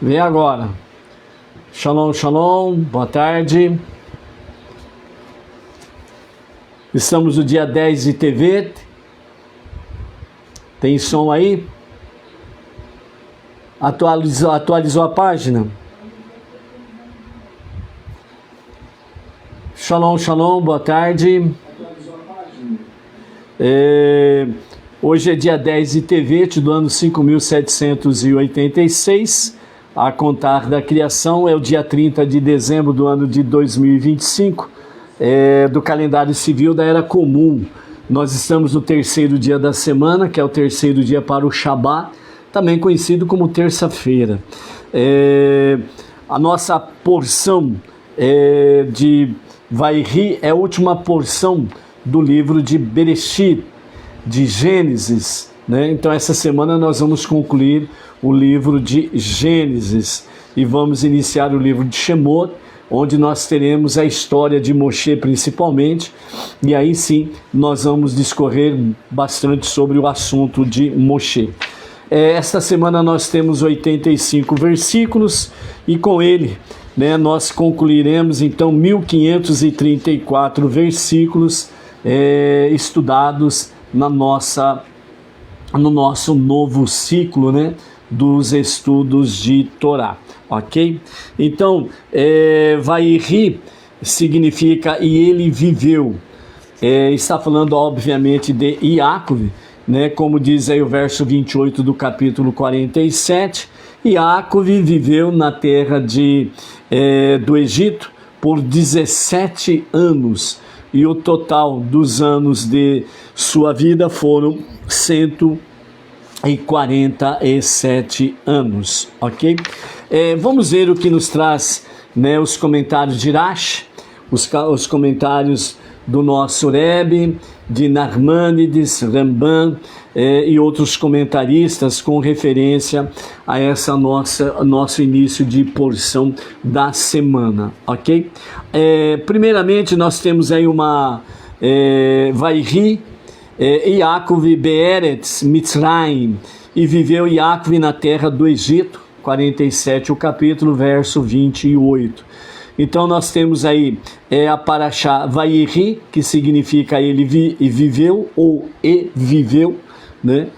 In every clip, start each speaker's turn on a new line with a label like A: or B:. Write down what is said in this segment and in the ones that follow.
A: Vem agora. Shalom, shalom, boa tarde. Estamos no dia 10 de TV. Tem som aí? Atualizou a página? Shalom, shalom, boa tarde. Hoje é dia 10 de Tevet do ano 5786, a contar da criação. É o dia 30 de dezembro do ano de 2025, do calendário civil da Era Comum. Nós estamos no terceiro dia da semana, que é o terceiro dia para o Shabá, também conhecido como terça-feira. A nossa porção de Vairi é a última porção do livro de Bereshit, de Gênesis, né? Então essa semana nós vamos concluir o livro de Gênesis e vamos iniciar o livro de Shemot, onde nós teremos a história de Moshe principalmente, e aí sim nós vamos discorrer bastante sobre o assunto de Moshe. Esta semana nós temos 85 versículos e com ele, né, nós concluiremos então 1534 versículos estudados no nosso novo ciclo, né, dos estudos de Torá, ok? Então, Vairi significa e ele viveu, está falando obviamente de Iacov, né, como diz aí o verso 28 do capítulo 47, Iacov viveu na terra do Egito por 17 anos, e o total dos anos de sua vida foram 147 anos, ok? Vamos ver o que nos traz, né, os comentários de Rashi, os comentários do nosso Rebbe, de Narmanides, Ramban e outros comentaristas com referência a essa nosso início de porção da semana, ok? Primeiramente nós temos aí uma Vairi Iacov Be'eretz Mitzrayim, e viveu Iacov na terra do Egito, 47 o capítulo, verso 28. Então nós temos aí a Parashá Vairi, que significa ele viveu ou viveu, né?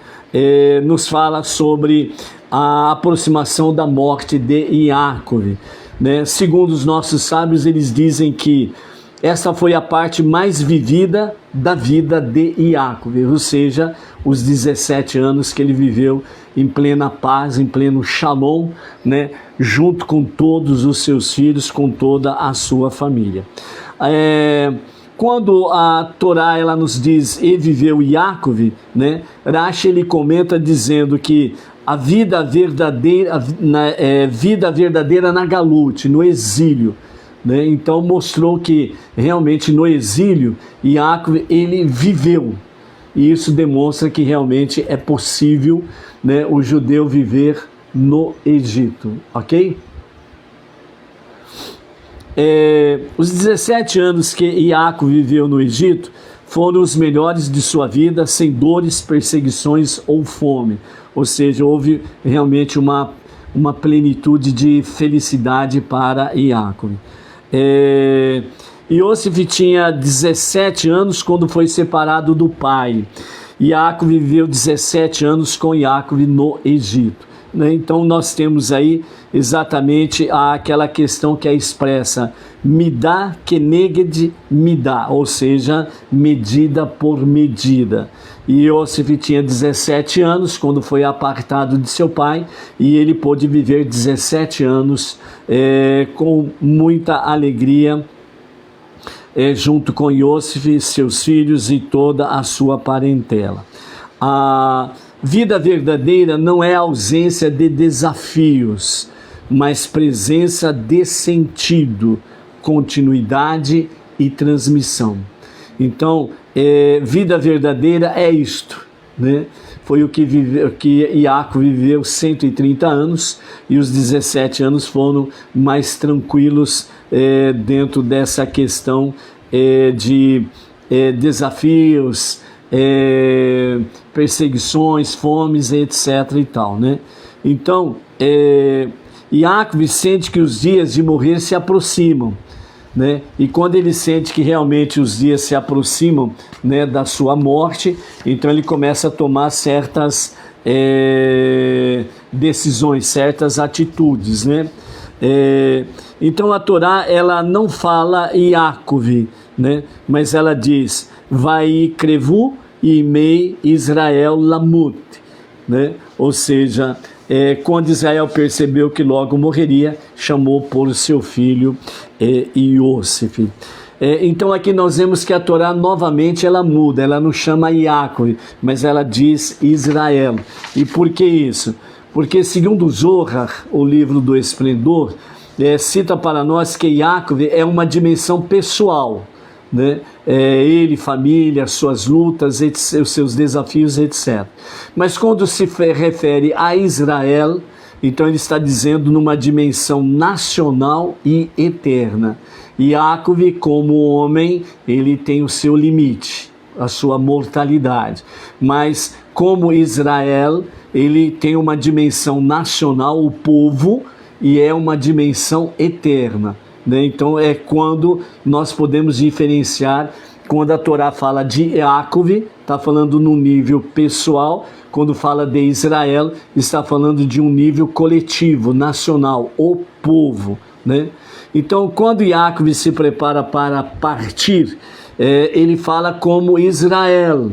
A: Nos fala sobre a aproximação da morte de Iacov, né? Segundo os nossos sábios, eles dizem que essa foi a parte mais vivida da vida de Iacov, ou seja, os 17 anos que ele viveu em plena paz, em pleno shalom, né, junto com todos os seus filhos, com toda a sua família. Quando a Torá ela nos diz e viveu Iacov, né, Rashi ele comenta dizendo que a vida verdadeira na Galut, no exílio, né, então mostrou que realmente no exílio Iacov ele viveu, e isso demonstra que realmente é possível, né, o judeu viver no Egito, ok? Os 17 anos que Iacov viveu no Egito foram os melhores de sua vida, sem dores, perseguições ou fome, ou seja, houve realmente uma plenitude de felicidade para Iacov. Iosif tinha 17 anos quando foi separado do pai. Iacov viveu 17 anos com Iacov no Egito, né? Então nós temos aí exatamente aquela questão que é expressa midá keneged midá, ou seja, medida por medida. E Iosif tinha 17 anos quando foi apartado de seu pai, e ele pôde viver 17 anos com muita alegria, junto com Iosif, seus filhos e toda a sua parentela. A vida verdadeira não é ausência de desafios, mas presença de sentido, continuidade e transmissão. Então, vida verdadeira é isto, né? Foi o que Iacov viveu 130 anos, e os 17 anos foram mais tranquilos dentro dessa questão de desafios, perseguições, fomes, etc. e tal, né? Então, Yaakov sente que os dias de morrer se aproximam, né? E quando ele sente que realmente os dias se aproximam, né, da sua morte, então ele começa a tomar certas decisões, certas atitudes, né? Então a Torá, ela não fala Yaakov, né? Mas ela diz vai crevu e mei Israel lamut, né? Ou seja, quando Israel percebeu que logo morreria, chamou por seu filho Iosif. Então aqui nós vemos que a Torá novamente ela muda, ela não chama Yaakov, mas ela diz Israel. E por que isso? Porque segundo o Zohar, o livro do Esplendor, cita para nós que Yaakov é uma dimensão pessoal, né? Ele, família, suas lutas, os seus desafios, etc. Mas quando se refere a Israel, então ele está dizendo numa dimensão nacional e eterna. Yaakov, como homem, ele tem o seu limite, a sua mortalidade. Mas como Israel, ele tem uma dimensão nacional, o povo, e é uma dimensão eterna, né? Então é quando nós podemos diferenciar, quando a Torá fala de Yaakov, está falando num nível pessoal, quando fala de Israel, está falando de um nível coletivo, nacional, o povo, né? Então quando Yaakov se prepara para partir, ele fala como Israel,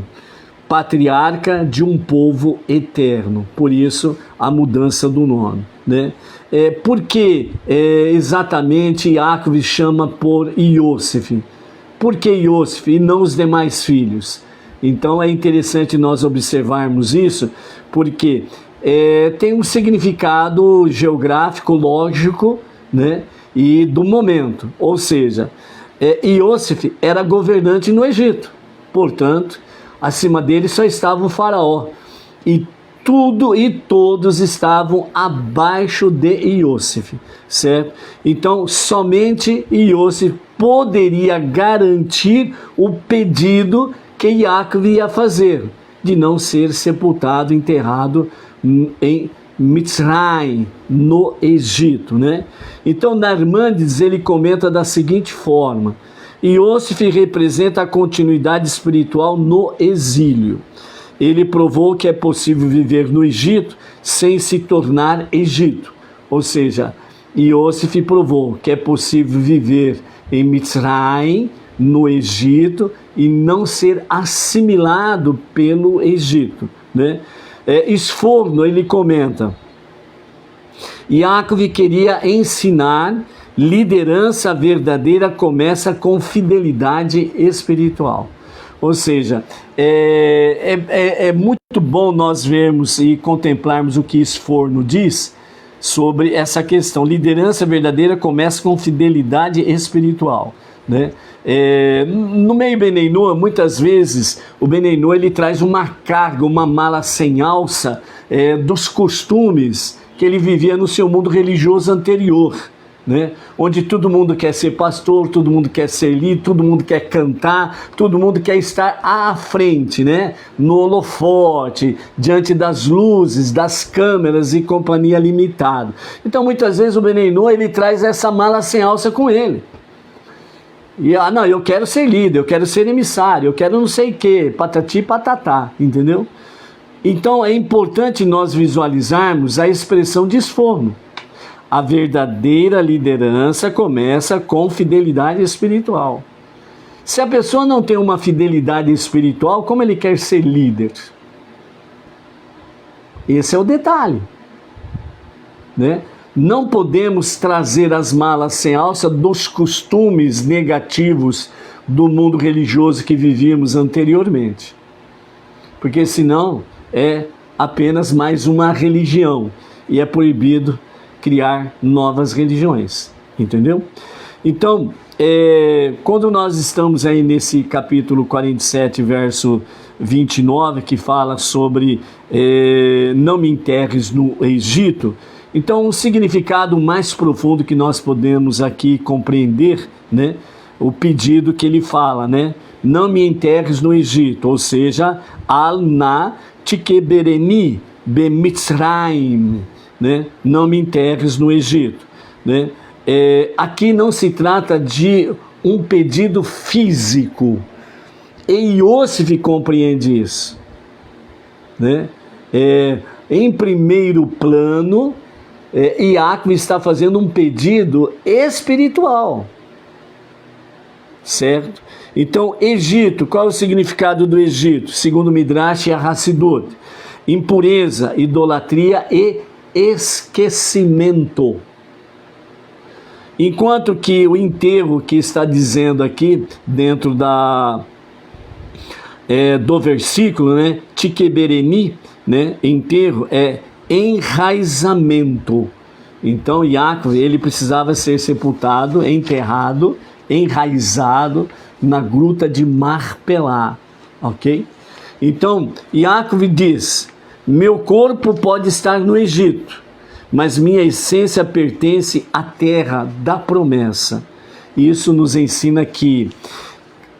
A: patriarca de um povo eterno, por isso a mudança do nome, né? Por que exatamente Yaakov chama por Iosif? Por que Iosif e não os demais filhos? Então é interessante nós observarmos isso, porque tem um significado geográfico, lógico, né? E do momento, ou seja, Iosif era governante no Egito, portanto, acima dele só estava o faraó, e tudo e todos estavam abaixo de Iosif, certo? Então, somente Iosif poderia garantir o pedido que Yaakov ia fazer, de não ser sepultado, enterrado em Mitzrayim, no Egito, né? Então, Narmanides, ele comenta da seguinte forma: Iosif representa a continuidade espiritual no exílio. Ele provou que é possível viver no Egito sem se tornar Egito. Ou seja, Iosif provou que é possível viver em Mitzrayim, no Egito, e não ser assimilado pelo Egito, né? Esforno, ele comenta, Yaakov queria ensinar liderança verdadeira começa com fidelidade espiritual. Ou seja, é muito bom nós vermos e contemplarmos o que Esforno diz sobre essa questão. Liderança verdadeira começa com fidelidade espiritual, né? No meio Bnei Noach, muitas vezes o Bnei Noach ele traz uma carga, uma mala sem alça dos costumes que ele vivia no seu mundo religioso anterior, né? Onde todo mundo quer ser pastor, todo mundo quer ser líder, todo mundo quer cantar, todo mundo quer estar à frente, né? No holofote, diante das luzes, das câmeras e companhia limitada. Então muitas vezes o Bnei Noach ele traz essa mala sem alça com ele. E não, eu quero ser líder, eu quero ser emissário, eu quero não sei o que, patati patatá, entendeu? Então é importante nós visualizarmos a expressão de Esforno. A verdadeira liderança começa com fidelidade espiritual. Se a pessoa não tem uma fidelidade espiritual, como ele quer ser líder? Esse é o detalhe, né? Não podemos trazer as malas sem alça dos costumes negativos do mundo religioso que vivíamos anteriormente. Porque senão é apenas mais uma religião e é proibido criar novas religiões, entendeu? Então, quando nós estamos aí nesse capítulo 47, verso 29, que fala sobre não me enterres no Egito, então, o significado mais profundo que nós podemos aqui compreender, né, o pedido que ele fala, né, não me enterres no Egito, ou seja, al na tikebereni bemitzrayim, né? Não me enterres no Egito, né? Aqui não se trata de um pedido físico, e Iosif compreende isso, né? Em primeiro plano, Iacov está fazendo um pedido espiritual, certo? Então, Egito, qual é o significado do Egito? Segundo Midrash, é Hassidut: impureza, idolatria e esquecimento. Enquanto que o enterro que está dizendo aqui, dentro do versículo, né, Tikebereni, né, enterro, é enraizamento. Então, Iacov, ele precisava ser sepultado, enterrado, enraizado na gruta de Marpelá, ok? Então, Iacov diz: meu corpo pode estar no Egito, mas minha essência pertence à terra da promessa. Isso nos ensina que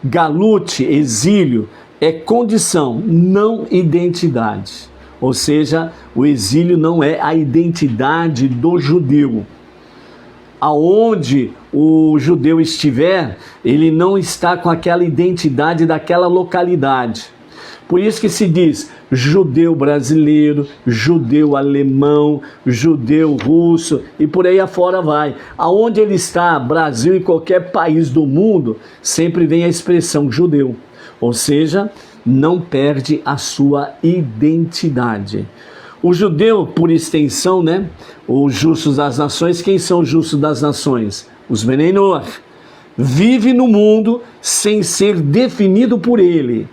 A: Galut, exílio, é condição, não identidade. Ou seja, o exílio não é a identidade do judeu. Aonde o judeu estiver, ele não está com aquela identidade daquela localidade. Por isso que se diz judeu brasileiro, judeu alemão, judeu russo e por aí afora vai. Aonde ele está, Brasil e qualquer país do mundo, sempre vem a expressão judeu. Ou seja, não perde a sua identidade. O judeu, por extensão, né? Os justos das nações, quem são os justos das nações? Os Benei Noach. Vive no mundo sem ser definido por ele.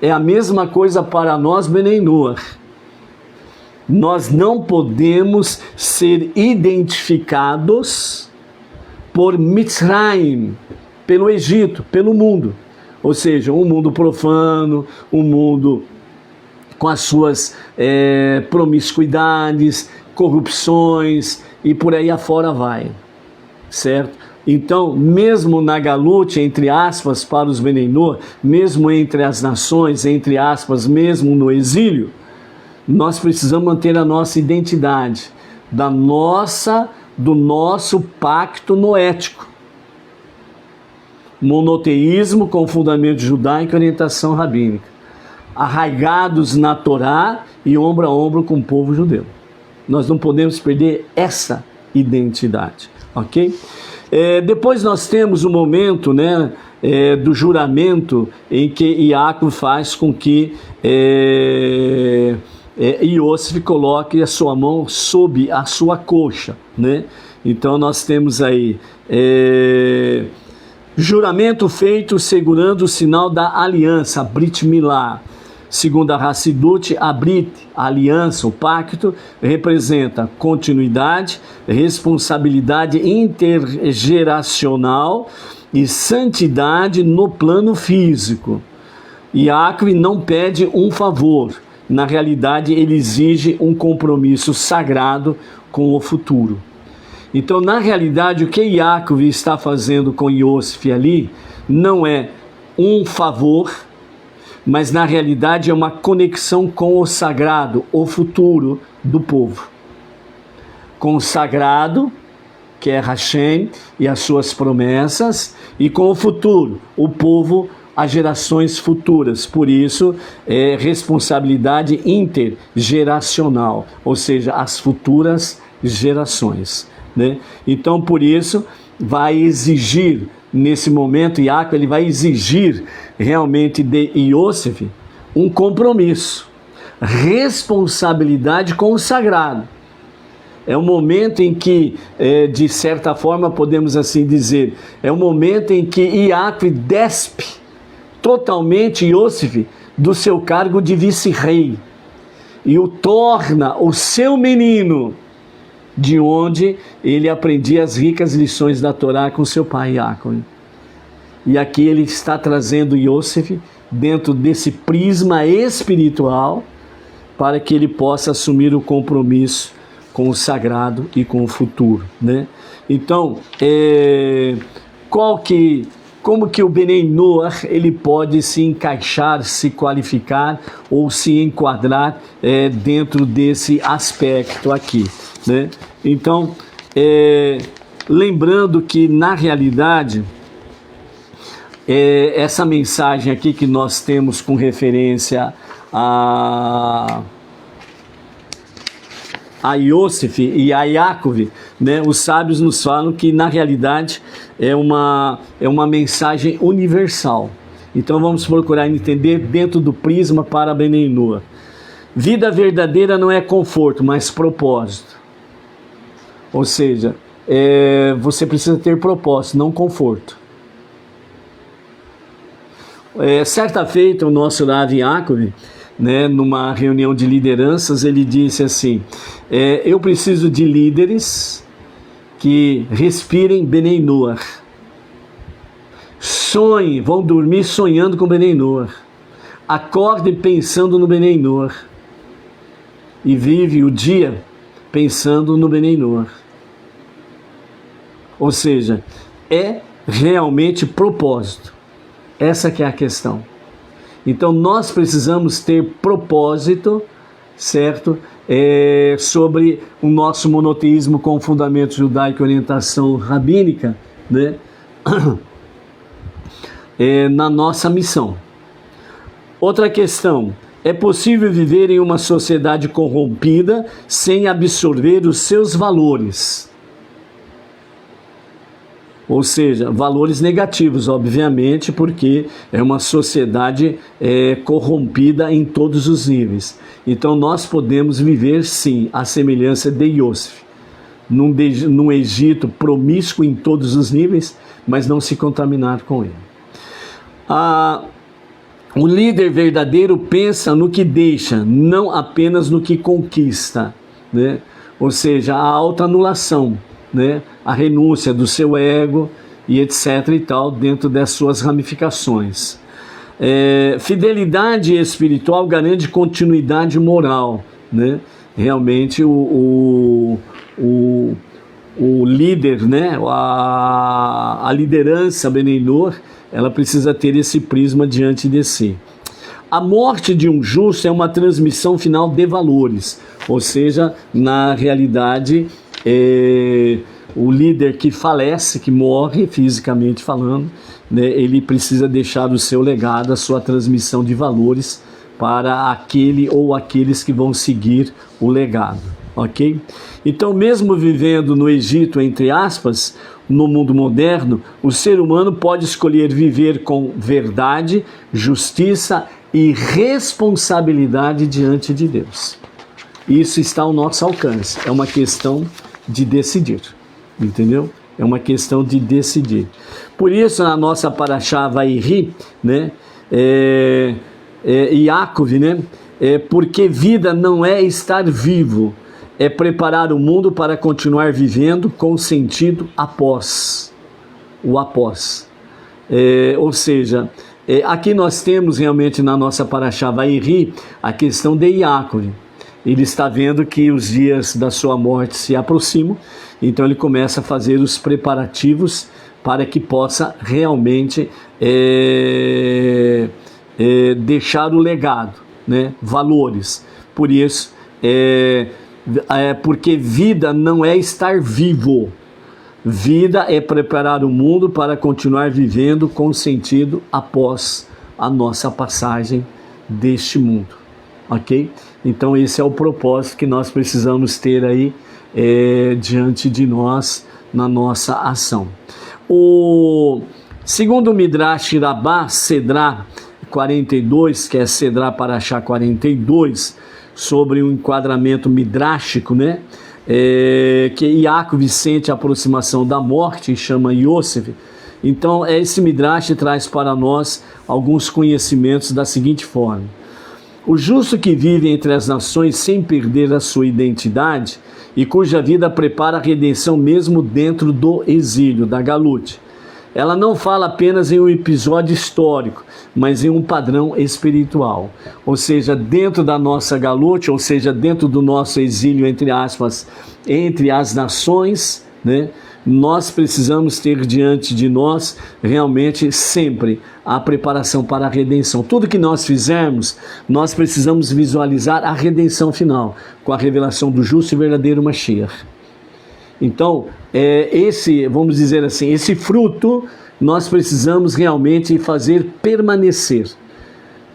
A: É a mesma coisa para nós, Benei Noach. Nós não podemos ser identificados por Mitzrayim, pelo Egito, pelo mundo. Ou seja, um mundo profano, um mundo com as suas promiscuidades, corrupções e por aí afora vai, certo? Então, mesmo na Galut, entre aspas, para os Benei Noach, mesmo entre as nações, entre aspas, mesmo no exílio, nós precisamos manter a nossa identidade, do nosso pacto noético. Monoteísmo com fundamento judaico e orientação rabínica, arraigados na Torá e ombro a ombro com o povo judeu. Nós não podemos perder essa identidade, ok? Depois nós temos o momento, né, do juramento, em que Iacov faz com que Iosif coloque a sua mão sob a sua coxa, né? Então nós temos aí juramento feito segurando o sinal da aliança, Brit Milá. Segundo a Hassidut, a Brit, a aliança, o pacto, representa continuidade, responsabilidade intergeracional e santidade no plano físico. Iacov não pede um favor, na realidade ele exige um compromisso sagrado com o futuro. Então, na realidade, o que Iacov está fazendo com Iosif ali não é um favor, mas na realidade é uma conexão com o sagrado, o futuro do povo. Com o sagrado, que é Hashem e as suas promessas, e com o futuro, o povo, as gerações futuras. Por isso, é responsabilidade intergeracional, ou seja, as futuras gerações, né? Então, por isso, vai exigir, nesse momento, Iacov, ele vai exigir realmente de Iosif um compromisso, responsabilidade com o sagrado. É um momento em que, de certa forma, podemos assim dizer, é um momento em que Iacov despe totalmente Iosif do seu cargo de vice-rei e o torna o seu menino, de onde ele aprendia as ricas lições da Torá com seu pai Iacov. E aqui ele está trazendo Iosif dentro desse prisma espiritual para que ele possa assumir o compromisso com o sagrado e com o futuro, né? Então, qual que como que o Benei Noach ele pode se encaixar, se qualificar ou se enquadrar dentro desse aspecto aqui, né? Então, lembrando que na realidade essa mensagem aqui que nós temos com referência a Yosef e a Yaakov, né, os sábios nos falam que na realidade é uma mensagem universal. Então vamos procurar entender dentro do prisma para Benei Noach. Vida verdadeira não é conforto, mas propósito. Ou seja, você precisa ter propósito, não conforto. Certa feita, o nosso Rav Yaakov, né, numa reunião de lideranças, ele disse assim: eu preciso de líderes que respirem Benei Noach. Sonhem, vão dormir sonhando com Benei Noach. Acordem pensando no Benei Noach. E vive o dia pensando no Benei Noach. Ou seja, é realmente propósito. Essa que é a questão. Então nós precisamos ter propósito, certo? Sobre o nosso monoteísmo com fundamento judaico e orientação rabínica, né? Na nossa missão. Outra questão: é possível viver em uma sociedade corrompida sem absorver os seus valores? Ou seja, valores negativos, obviamente, porque é uma sociedade corrompida em todos os níveis. Então nós podemos viver, sim, à semelhança de Yosef, num Egito promíscuo em todos os níveis, mas não se contaminar com ele. O líder verdadeiro pensa no que deixa, não apenas no que conquista, né? Ou seja, a autoanulação, né? A renúncia do seu ego e etc e tal, dentro das suas ramificações. Fidelidade espiritual garante continuidade moral, né? Realmente o líder, né? A liderança Benei Noach, ela precisa ter esse prisma diante de si. A morte de um justo é uma transmissão final de valores, ou seja, na realidade, o líder que falece, que morre fisicamente falando, né, ele precisa deixar o seu legado, a sua transmissão de valores para aquele ou aqueles que vão seguir o legado, ok? Então, mesmo vivendo no Egito, entre aspas, no mundo moderno, o ser humano pode escolher viver com verdade, justiça e responsabilidade diante de Deus. Isso está ao nosso alcance, é uma questão de decidir. Entendeu? É uma questão de decidir. Por isso, na nossa Parashá Vairi, né, Yaakov, né, porque vida não é estar vivo, é preparar o mundo para continuar vivendo com sentido após. O após. Ou seja, aqui nós temos realmente na nossa Parashá Vairi a questão de Yaakov. Ele está vendo que os dias da sua morte se aproximam, então ele começa a fazer os preparativos para que possa realmente deixar o legado, né? Valores. Por isso, porque vida não é estar vivo, vida é preparar o mundo para continuar vivendo com sentido após a nossa passagem deste mundo, ok? Então esse é o propósito que nós precisamos ter aí diante de nós, na nossa ação. Segundo o Midrash Rabbah, Sedrá 42, que é Sedrá Parashá 42, sobre um enquadramento midrástico, né? Que Yaakov sente a aproximação da morte e chama Yosef. Então esse Midrash traz para nós alguns conhecimentos da seguinte forma: o justo que vive entre as nações sem perder a sua identidade e cuja vida prepara a redenção mesmo dentro do exílio, da Galut. Ela não fala apenas em um episódio histórico, mas em um padrão espiritual. Ou seja, dentro da nossa Galut, ou seja, dentro do nosso exílio, entre aspas, entre as nações, né? nós precisamos ter diante de nós realmente sempre a preparação para a redenção. Tudo que nós fizermos, nós precisamos visualizar a redenção final, com a revelação do justo e verdadeiro Mashiach. Então, vamos dizer assim, esse fruto nós precisamos realmente fazer permanecer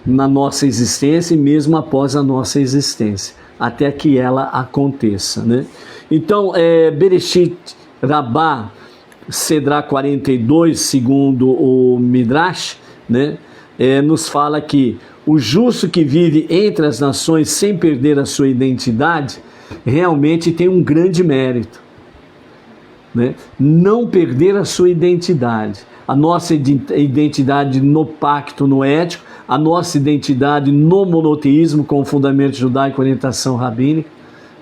A: na nossa existência e mesmo após a nossa existência, até que ela aconteça, né? Então, Bereshit Rabá, Sedrá 42, segundo o Midrash, né, nos fala que o justo que vive entre as nações sem perder a sua identidade, realmente tem um grande mérito, né? Não perder a sua identidade, a nossa identidade no pacto noético, a nossa identidade no monoteísmo com o fundamento judaico e orientação rabínica,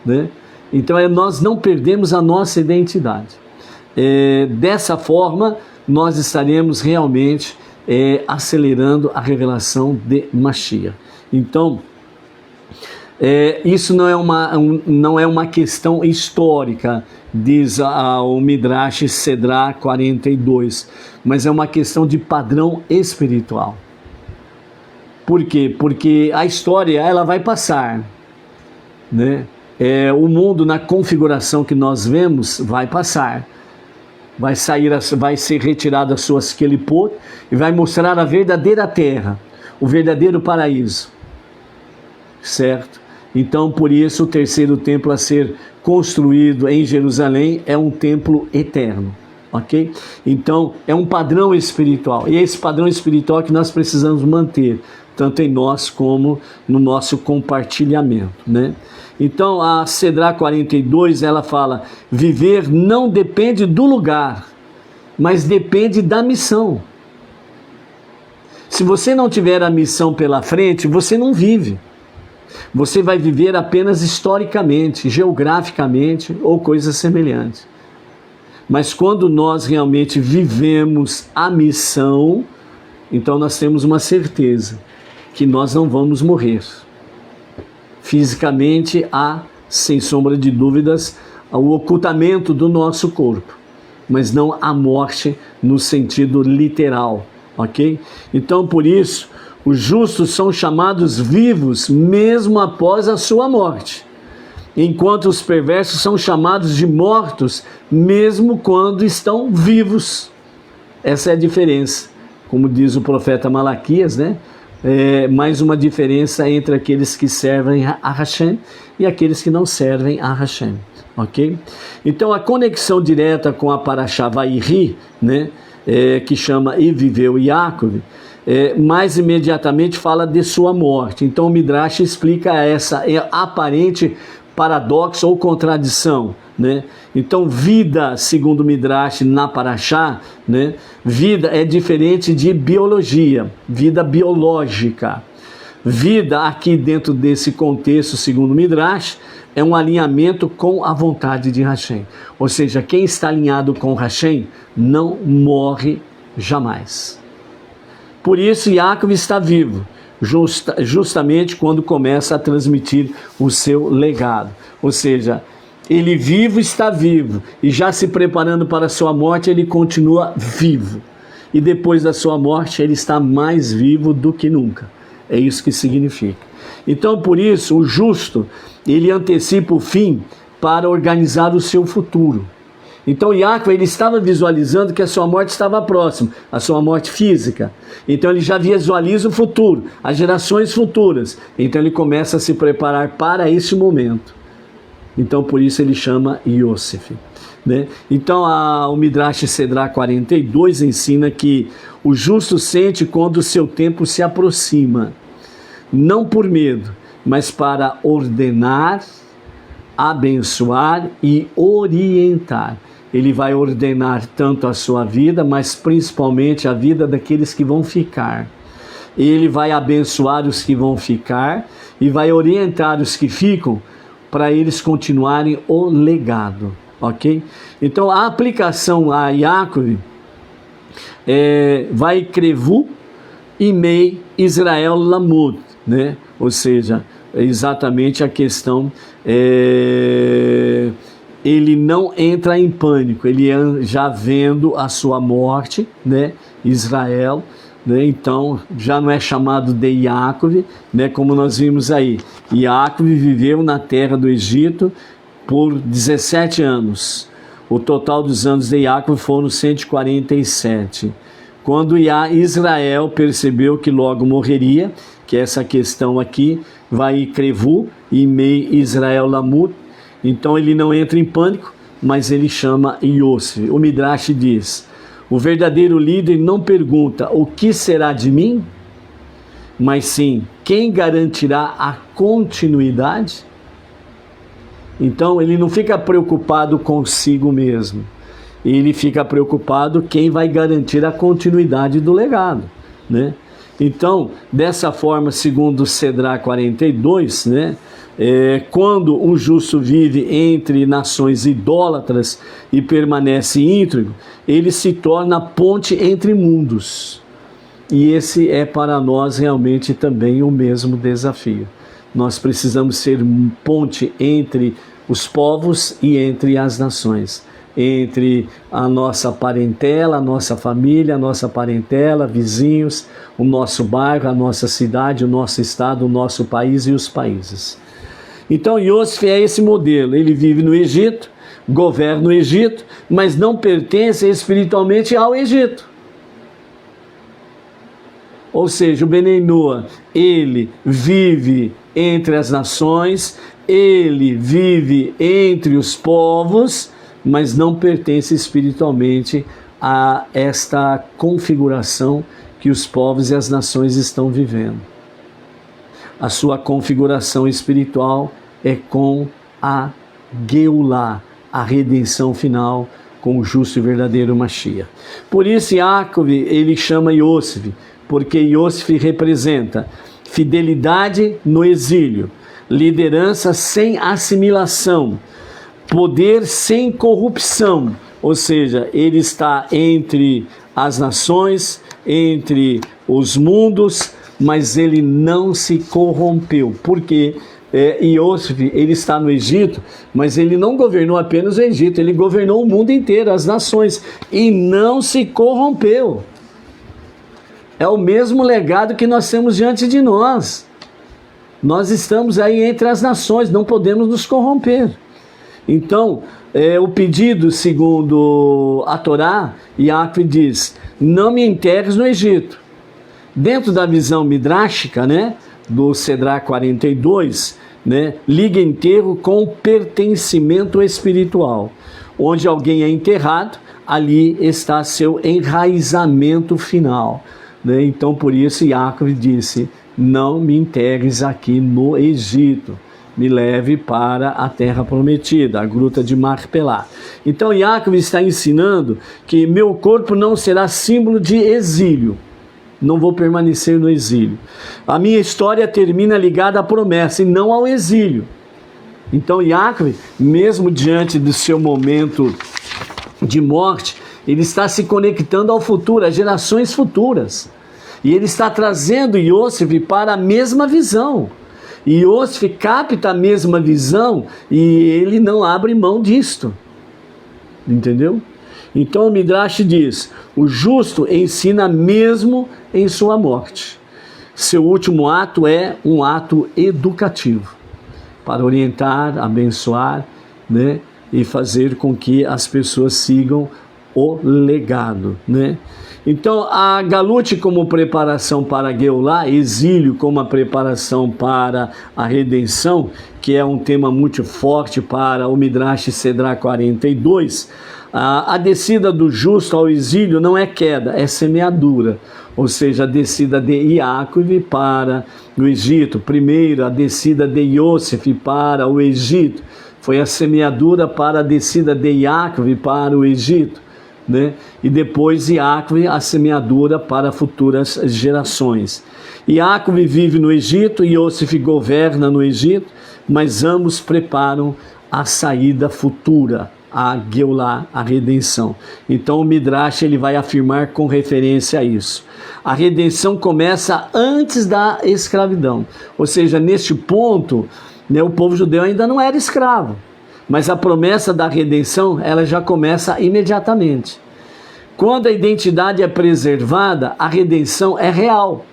A: né? Então nós não perdemos a nossa identidade. Dessa forma, nós estaremos realmente acelerando a revelação de Mashiach. Então, isso não é uma questão histórica, diz o Midrash Sedrá 42, mas é uma questão de padrão espiritual. Por quê? Porque a história ela vai passar, né? O mundo na configuração que nós vemos vai passar, vai ser retirado as suas quelipot e vai mostrar a verdadeira terra, o verdadeiro paraíso, certo? Então, por isso, o terceiro templo a ser construído em Jerusalém é um templo eterno, ok? Então, é um padrão espiritual, e é esse padrão espiritual que nós precisamos manter, tanto em nós como no nosso compartilhamento, né? Então, a Sedrá 42, ela fala, viver não depende do lugar, mas depende da missão. Se você não tiver a missão pela frente, você não vive. Você vai viver apenas historicamente, geograficamente ou coisas semelhantes. Mas quando nós realmente vivemos a missão, então nós temos uma certeza que nós não vamos morrer. Fisicamente há, sem sombra de dúvidas, o ocultamento do nosso corpo, mas não a morte no sentido literal, ok? Então, por isso, os justos são chamados vivos mesmo após a sua morte, enquanto os perversos são chamados de mortos mesmo quando estão vivos. Essa é a diferença, como diz o profeta Malaquias, né? Mais uma diferença entre aqueles que servem a Hashem e aqueles que não servem a Hashem, ok? Então a conexão direta com a Parashá Vairi, né, que chama E viveu Yaakov, mais imediatamente fala de sua morte. Então o Midrash explica essa aparente paradoxo ou contradição, né? Então vida, segundo o Midrash na Parashá, né, vida é diferente de biologia, vida biológica. Vida aqui dentro desse contexto, segundo o Midrash, é um alinhamento com a vontade de Hashem. Ou seja, quem está alinhado com Hashem não morre jamais. Por isso Yaakov está vivo, justamente quando começa a transmitir o seu legado. Ou seja, ele vivo está vivo, e já se preparando para a sua morte, ele continua vivo. E depois da sua morte, ele está mais vivo do que nunca. É isso que significa. Então, por isso, o justo, ele antecipa o fim para organizar o seu futuro. Então, Yaakov, ele estava visualizando que a sua morte estava próxima, a sua morte física. Então, ele já visualiza o futuro, as gerações futuras. Então, ele começa a se preparar para esse momento. Então, por isso ele chama Yosef, né? Então, o Midrash Sedrá 42 ensina que o justo sente quando o seu tempo se aproxima, não por medo, mas para ordenar, abençoar e orientar. Ele vai ordenar tanto a sua vida, mas principalmente a vida daqueles que vão ficar. Ele vai abençoar os que vão ficar e vai orientar os que ficam, para eles continuarem o legado, ok? Então a aplicação a Yaakov vai Krevu e Mei Israel Lamud, né? Ou seja, exatamente a questão, ele não entra em pânico, ele já vendo a sua morte, né, Israel, né, então já não é chamado de Iacove, né, como nós vimos aí. Iacove viveu na terra do Egito por 17 anos. O total dos anos de Iacove foram 147. Quando Israel percebeu que logo morreria, que é essa questão aqui, vai Crevu, Imei Israel Lamut, então ele não entra em pânico, mas ele chama Iosif. O Midrash diz, o verdadeiro líder não pergunta o que será de mim, mas sim, quem garantirá a continuidade? Então ele não fica preocupado consigo mesmo, ele fica preocupado quem vai garantir a continuidade do legado, né? Então, dessa forma, segundo Cedrá 42, né, quando um justo vive entre nações idólatras e permanece íntegro, ele se torna ponte entre mundos. E esse é para nós realmente também o mesmo desafio. Nós precisamos ser ponte entre os povos e entre as nações, entre a nossa parentela, a nossa família, a nossa parentela, vizinhos, o nosso bairro, a nossa cidade, o nosso estado, o nosso país e os países. Então Iosif é esse modelo, ele vive no Egito, governa o Egito, mas não pertence espiritualmente ao Egito. Ou seja, o Benei Noa, ele vive entre as nações, ele vive entre os povos, mas não pertence espiritualmente a esta configuração que os povos e as nações estão vivendo. A sua configuração espiritual é com a Geulah, a redenção final, com o justo e verdadeiro Mashiach. Por isso, Iacove, ele chama Iosif, porque Iosif representa fidelidade no exílio, liderança sem assimilação, poder sem corrupção, ou seja, ele está entre as nações, entre os mundos, mas ele não se corrompeu, porque Iosif, ele está no Egito, mas ele não governou apenas o Egito, ele governou o mundo inteiro, as nações, e não se corrompeu. É o mesmo legado que nós temos diante de nós. Nós estamos aí entre as nações, não podemos nos corromper. Então, o pedido, segundo a Torá, Iacove diz, não me enterres no Egito. Dentro da visão midráchica, né, do Cedrá 42, né, liga enterro com pertencimento espiritual. Onde alguém é enterrado, ali está seu enraizamento final. Né? Então, por isso, Iacove disse, não me enterres aqui no Egito. Me leve para a terra prometida, a gruta de Macpelá. Então, Iacove está ensinando que meu corpo não será símbolo de exílio. Não vou permanecer no exílio. A minha história termina ligada à promessa e não ao exílio. Então, Iacove, mesmo diante do seu momento de morte, ele está se conectando ao futuro, às gerações futuras. E ele está trazendo Iosif para a mesma visão. E Iosif capta a mesma visão e ele não abre mão disto. Entendeu? Então o Midrash diz, o justo ensina mesmo em sua morte. Seu último ato é um ato educativo, para orientar, abençoar, né, e fazer com que as pessoas sigam o legado, né? Então, a Galut como preparação para a Geulah, exílio como a preparação para a redenção, que é um tema muito forte para o Midrash Cedrá 42, a descida do justo ao exílio não é queda, é semeadura. Ou seja, a descida de Iacove para o Egito. Primeiro, a descida de Iosif para o Egito. Foi a semeadura para a descida de Iacove para o Egito. Né? E depois Iacove, a semeadura para futuras gerações. Iacove vive no Egito, Iosif governa no Egito, mas ambos preparam a saída futura, a Geulah, a redenção. Então o Midrash ele vai afirmar com referência a isso. A redenção começa antes da escravidão, ou seja, neste ponto, né, o povo judeu ainda não era escravo. Mas a promessa da redenção, ela já começa imediatamente. Quando a identidade é preservada, a redenção é real.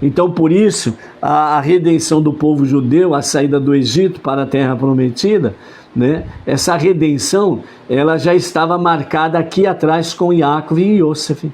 A: Então, por isso, a redenção do povo judeu, a saída do Egito para a terra prometida, né? Essa redenção, ela já estava marcada aqui atrás com Yaakov e Yosef.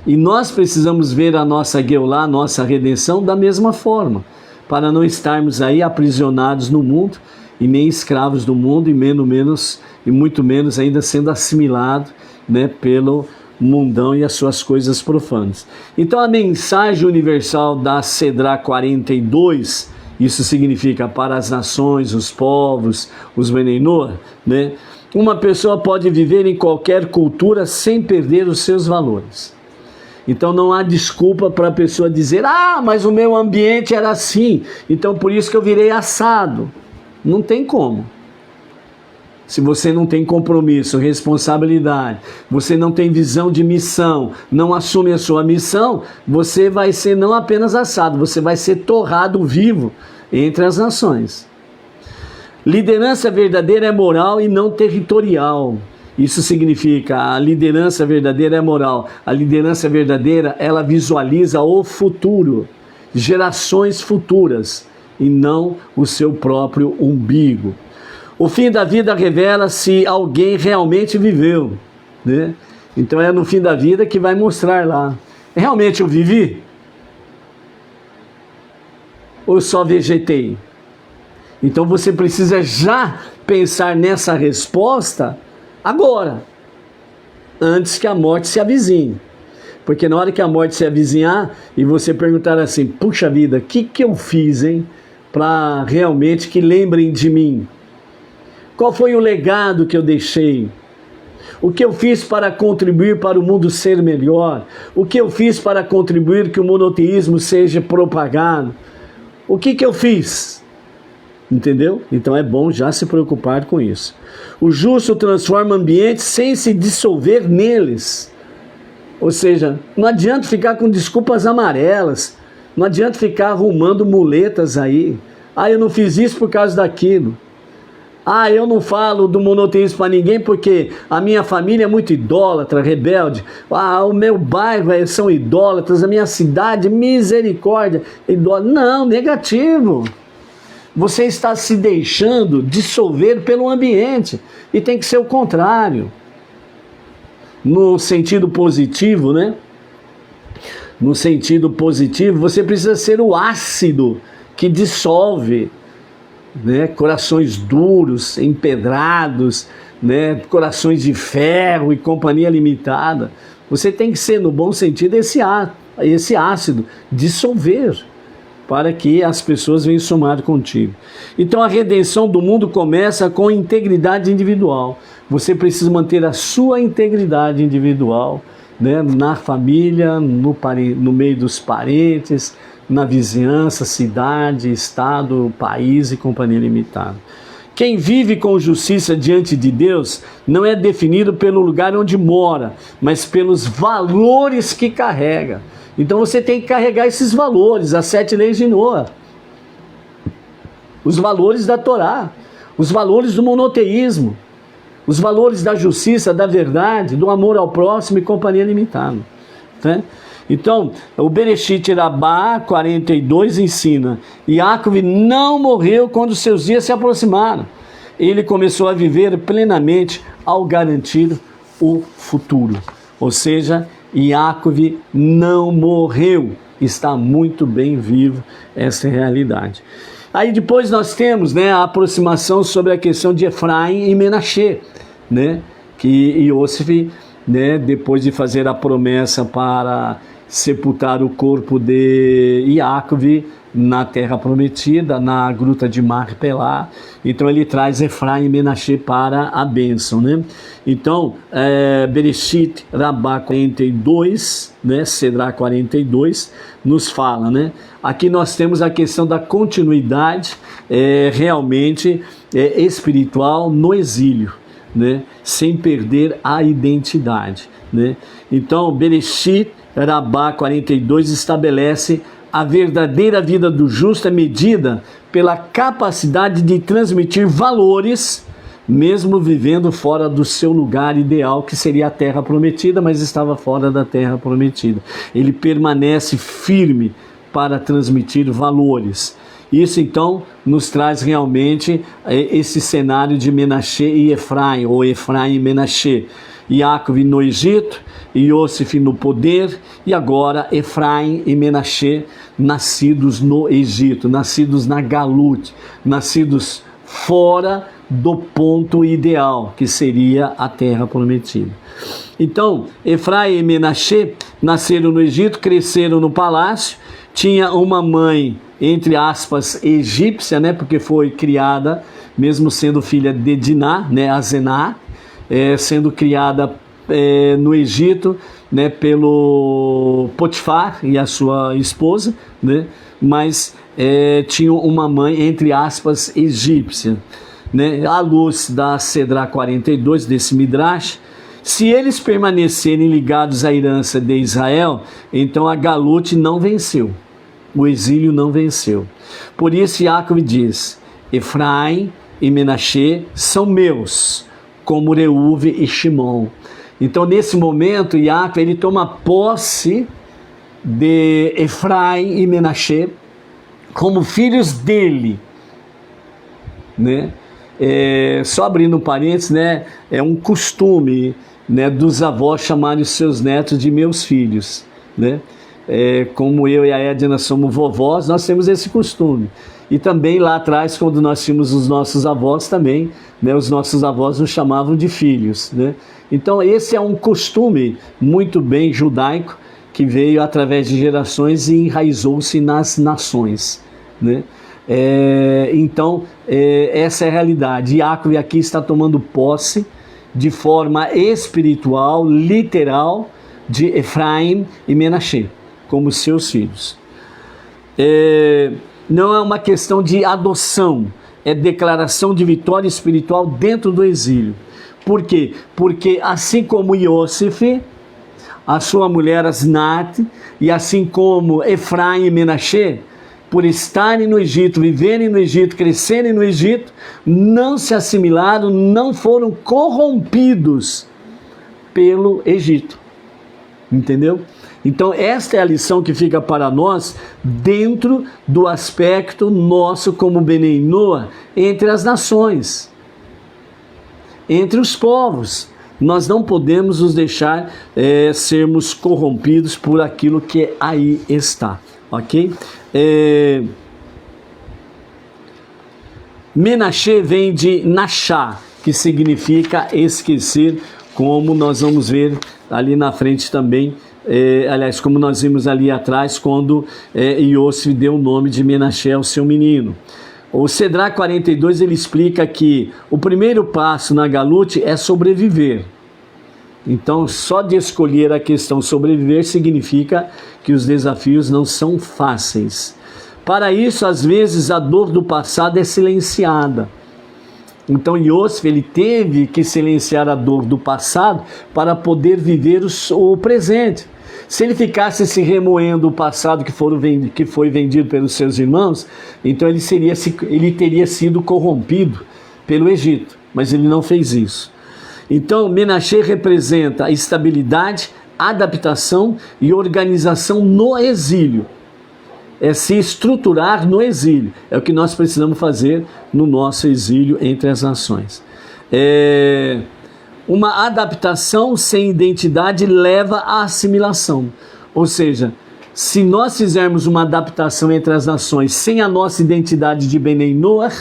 A: E nós precisamos ver a nossa Geulah, a nossa redenção, da mesma forma, para não estarmos aí aprisionados no mundo, e nem escravos do mundo, e muito menos ainda sendo assimilado, né, pelo mundão e as suas coisas profanas. Então a mensagem universal da Cedrá 42, isso significa para as nações, os povos, os Benenor, né? Uma pessoa pode viver em qualquer cultura sem perder os seus valores. Então não há desculpa para a pessoa dizer, mas o meu ambiente era assim, então por isso que eu virei assado. Não tem como. Se você não tem compromisso, responsabilidade, você não tem visão de missão, não assume a sua missão, você vai ser não apenas assado, você vai ser torrado vivo entre as nações. Liderança verdadeira é moral e não territorial. Isso significa, a liderança verdadeira é moral. A liderança verdadeira, ela visualiza o futuro, gerações futuras, e não o seu próprio umbigo. O fim da vida revela se alguém realmente viveu, né? Então é no fim da vida que vai mostrar lá. Realmente eu vivi? Ou só vegetei? Então você precisa já pensar nessa resposta agora, antes que a morte se avizinhe. Porque na hora que a morte se avizinhar e você perguntar assim, puxa vida, o que eu fiz, hein? Para realmente que lembrem de mim. Qual foi o legado que eu deixei? O que eu fiz para contribuir para o mundo ser melhor? O que eu fiz para contribuir que o monoteísmo seja propagado? O que eu fiz? Entendeu? Então é bom já se preocupar com isso. O justo transforma ambientes sem se dissolver neles. Ou seja, não adianta ficar com desculpas amarelas. Não adianta ficar arrumando muletas aí. Eu não fiz isso por causa daquilo. Eu não falo do monoteísmo para ninguém porque a minha família é muito idólatra, rebelde. O meu bairro são idólatras, a minha cidade, misericórdia, idólatra. Não, negativo. Você está se deixando dissolver pelo ambiente. E tem que ser o contrário. No sentido positivo, né? No sentido positivo, você precisa ser o ácido que dissolve, né? Corações duros, empedrados, né? Corações de ferro e companhia limitada. Você tem que ser, no bom sentido, esse ácido, dissolver, para que as pessoas venham somar contigo. Então a redenção do mundo começa com integridade individual. Você precisa manter a sua integridade individual, né? Na família, no meio dos parentes, na vizinhança, cidade, estado, país e companhia limitada. Quem vive com justiça diante de Deus não é definido pelo lugar onde mora, mas pelos valores que carrega. Então você tem que carregar esses valores, as 7 leis de Noa, os valores da Torá, os valores do monoteísmo, os valores da justiça, da verdade, do amor ao próximo e companhia limitada, né? Então, o Bereshit Rabá 42 ensina, Yaakov não morreu quando seus dias se aproximaram. Ele começou a viver plenamente ao garantir o futuro. Ou seja, Yaakov não morreu, está muito bem vivo, essa é a realidade. Aí depois nós temos, né, a aproximação sobre a questão de Efraim e Menashe, né, que Yosef, né, depois de fazer a promessa para sepultar o corpo de Yaakov na terra prometida, na gruta de Macpelá, então ele traz Efraim e Menashe para a bênção, né? Então, Bereshit Rabá 42, né, Cedrá 42, nos fala, né? Aqui nós temos a questão da continuidade realmente espiritual no exílio, né? Sem perder a identidade, né? Então, Bereshit Rabá 42 estabelece a verdadeira vida do justo é medida pela capacidade de transmitir valores, mesmo vivendo fora do seu lugar ideal, que seria a terra prometida, mas estava fora da terra prometida. Ele permanece firme para transmitir valores. Isso então nos traz realmente esse cenário de Menaxê e Efraim, ou Efraim e Menaxê. Iacove no Egito, Iosif no poder, e agora Efraim e Menaxê nascidos no Egito, nascidos na Galut, nascidos fora do ponto ideal, que seria a terra prometida. Então, Efraim e Menaxê nasceram no Egito, cresceram no palácio, tinha uma mãe, entre aspas, egípcia, né, porque foi criada, mesmo sendo filha de Diná, né, Azená, sendo criada no Egito, né, pelo Potifar e a sua esposa, né, mas tinha uma mãe, entre aspas, egípcia. Né, à luz da Cedrá 42, desse Midrash, se eles permanecerem ligados à herança de Israel, então a Galut não venceu, o exílio não venceu. Por isso Iacove diz, Efraim e Menaxê são meus, como Reuve e Shimon. Então nesse momento Iacove ele toma posse de Efraim e Menaxê como filhos dele, né? Só abrindo um parênteses, né, é um costume, né, dos avós chamarem os seus netos de meus filhos, né? Como eu e a Edna somos vovós, nós temos esse costume. E também lá atrás, quando nós tínhamos os nossos avós também, né, os nossos avós nos chamavam de filhos, né? Então esse é um costume muito bem judaico, que veio através de gerações e enraizou-se nas nações, né? Então essa é a realidade. Iacove aqui está tomando posse de forma espiritual, literal, de Efraim e Menaxê como seus filhos. Não é uma questão de adoção, é declaração de vitória espiritual dentro do exílio. Por quê? Porque assim como Iosif, a sua mulher Asnat, e assim como Efraim e Menaxê, por estarem no Egito, viverem no Egito, crescerem no Egito, não se assimilaram, não foram corrompidos pelo Egito. Entendeu? Então esta é a lição que fica para nós dentro do aspecto nosso como Benei Noah entre as nações, entre os povos. Nós não podemos nos deixar sermos corrompidos por aquilo que aí está. Ok? Menaxê vem de Naxá, que significa esquecer, como nós vamos ver ali na frente também, aliás, como nós vimos ali atrás, quando Iosif deu o nome de Menaxé ao seu menino. O Cedrá 42 ele explica que o primeiro passo na Galut é sobreviver. Então, só de escolher a questão sobreviver significa que os desafios não são fáceis. Para isso, às vezes, a dor do passado é silenciada. Então, Iosif ele teve que silenciar a dor do passado para poder viver o presente. Se ele ficasse se remoendo o passado que foi vendido pelos seus irmãos, então ele teria sido corrompido pelo Egito, mas ele não fez isso. Então, Menaxê representa estabilidade, adaptação e organização no exílio. É se estruturar no exílio. É o que nós precisamos fazer no nosso exílio entre as nações. Uma adaptação sem identidade leva à assimilação. Ou seja, se nós fizermos uma adaptação entre as nações sem a nossa identidade de Benei Noah,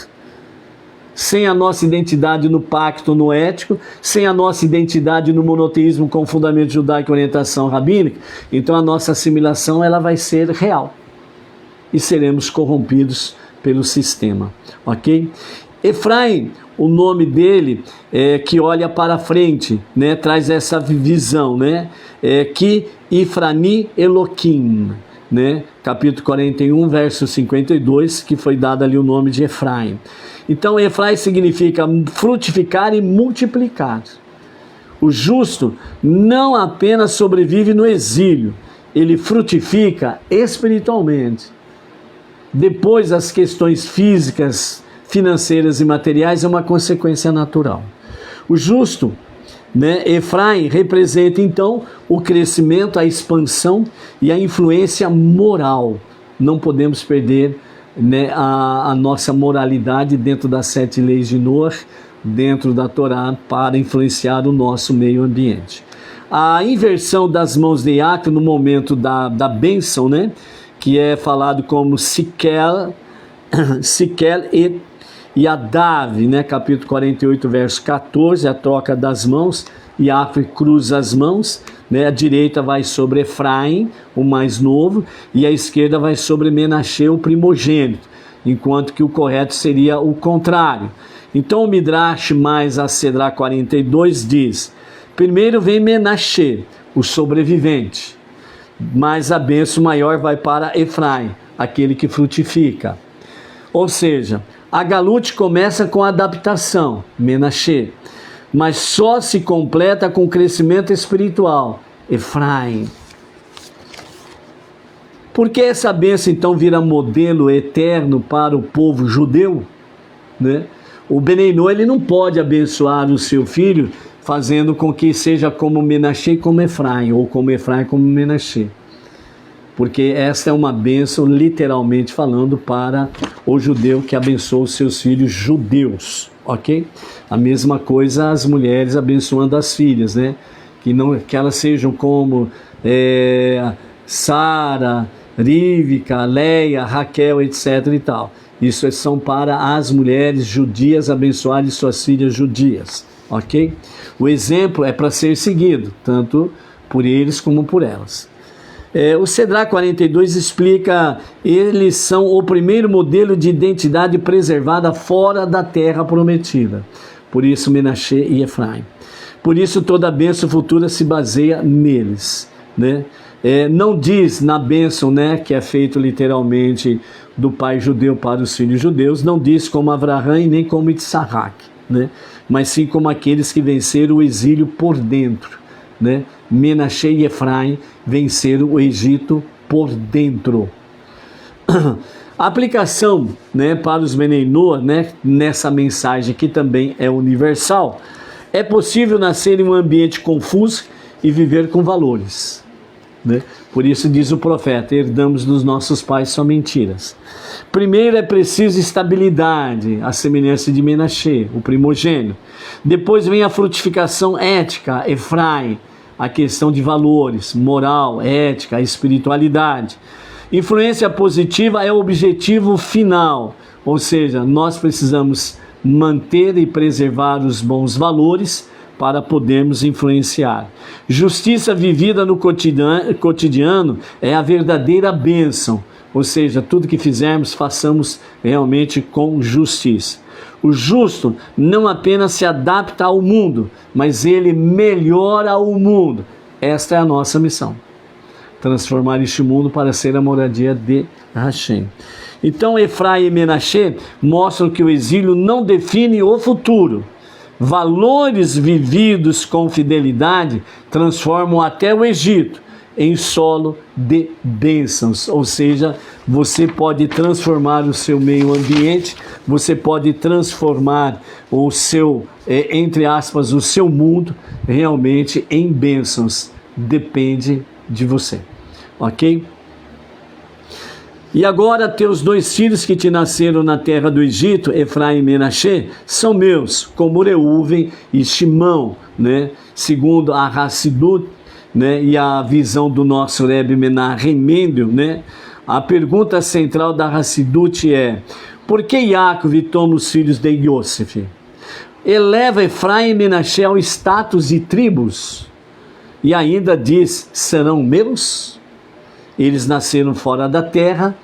A: sem a nossa identidade no pacto noético, sem a nossa identidade no monoteísmo com fundamento judaico e orientação rabínica, então a nossa assimilação ela vai ser real e seremos corrompidos pelo sistema, ok? Efraim, o nome dele que olha para frente, né, traz essa visão, né, que Ifrani Eloquim, né, capítulo 41, verso 52, que foi dado ali o nome de Efraim. Então, Efraim significa frutificar e multiplicar. O justo não apenas sobrevive no exílio, ele frutifica espiritualmente. Depois, as questões físicas, financeiras e materiais é uma consequência natural. O justo, né, Efraim, representa então o crescimento, a expansão e a influência moral. Não podemos perder, né, a nossa moralidade dentro das 7 leis de Noé, dentro da Torá, para influenciar o nosso meio ambiente. A inversão das mãos de Yaakov no momento da bênção, né, que é falado como Siquel e Adav, né, capítulo 48, verso 14, a troca das mãos. Yaakov cruza as mãos, né, a direita vai sobre Efraim, o mais novo, e a esquerda vai sobre Menaxê, o primogênito, enquanto que o correto seria o contrário. Então o Midrash mais a Sedrá 42 diz: primeiro vem Menaxê, o sobrevivente, mas a bênção maior vai para Efraim, aquele que frutifica. Ou seja, a Galute começa com a adaptação, Menaxê, mas só se completa com o crescimento espiritual, Efraim. Por que essa bênção então vira modelo eterno para o povo judeu, né? O Beneinô, ele não pode abençoar o seu filho fazendo com que seja como Menaxê e como Efraim, ou como Efraim como Menaxê. Porque essa é uma bênção, literalmente falando, para o judeu que abençoa os seus filhos judeus, ok? A mesma coisa as mulheres abençoando as filhas, né? Que elas sejam como Sara, Rívika, Leia, Raquel, etc. e tal. Isso são para as mulheres judias abençoarem suas filhas judias, ok? O exemplo é para ser seguido, tanto por eles como por elas. O Sedrá 42 explica: eles são o primeiro modelo de identidade preservada fora da terra prometida. Por isso Menaxê e Efraim. Por isso toda a bênção futura se baseia neles, né? Não diz na bênção, né, que é feito literalmente do pai judeu para os filhos judeus, não diz como Avraham e nem como Itsahak, né? Mas sim como aqueles que venceram o exílio por dentro, né? Menaxê e Efraim venceram o Egito por dentro. A aplicação, né, para os Beneinô, né, nessa mensagem que também é universal: é possível nascer em um ambiente confuso e viver com valores, né? Por isso diz o profeta: herdamos dos nossos pais só mentiras. Primeiro é preciso estabilidade, a semelhança de Menaxê, o primogênito. Depois vem a frutificação ética, Efraim, a questão de valores, moral, ética, espiritualidade. Influência positiva é o objetivo final, ou seja, nós precisamos manter e preservar os bons valores para podermos influenciar. Justiça vivida no cotidiano é a verdadeira bênção, ou seja, tudo que fizermos, façamos realmente com justiça. O justo não apenas se adapta ao mundo, mas ele melhora o mundo. Esta é a nossa missão: transformar este mundo para ser a moradia de Hashem. Então Efraim e Menaxê mostram que o exílio não define o futuro. Valores vividos com fidelidade transformam até o Egito em solo de bênçãos, ou seja, você pode transformar o seu meio ambiente, você pode transformar o seu, entre aspas, o seu mundo realmente em bênçãos. Depende de você, ok? E agora teus 2 filhos que te nasceram na terra do Egito, Efraim e Menaxê, são meus, como Reuven e Shimão, né? Segundo a Hassidut, né? E a visão do nosso Rebbe Menahem Mendel, né? A pergunta central da Hassidut é: por que Yaakov toma os filhos de Yosef? Eleva Efraim e Menaxê ao status de tribos e ainda diz: serão meus? Eles nasceram fora da terra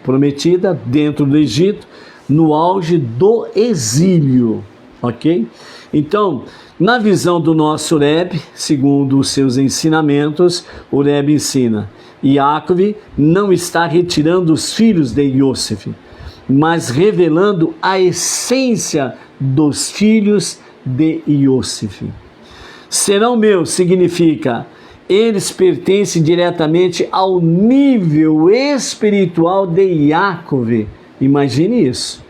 A: prometida, dentro do Egito, no auge do exílio, ok? Então, na visão do nosso Rebbe, segundo os seus ensinamentos, o Rebbe ensina: Yaakov não está retirando os filhos de Yosef, mas revelando a essência dos filhos de Yosef. Serão meus significa: eles pertencem diretamente ao nível espiritual de Yaakov. Imagine isso.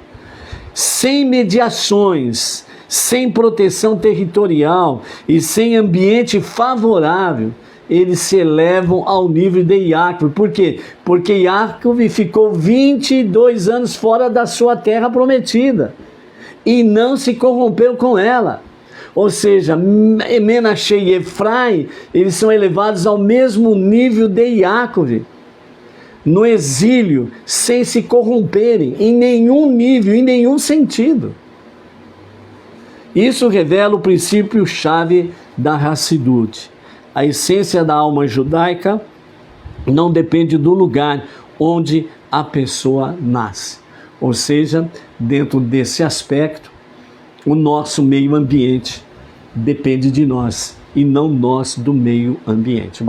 A: Sem mediações, sem proteção territorial e sem ambiente favorável, eles se elevam ao nível de Yaakov. Por quê? Porque Yaakov ficou 22 anos fora da sua terra prometida e não se corrompeu com ela. Ou seja, Menashe e Efraim, eles são elevados ao mesmo nível de Yaakov, no exílio, sem se corromperem, em nenhum nível, em nenhum sentido. Isso revela o princípio-chave da Hassidut. A essência da alma judaica não depende do lugar onde a pessoa nasce. Ou seja, dentro desse aspecto, o nosso meio ambiente depende de nós e não nós do meio ambiente.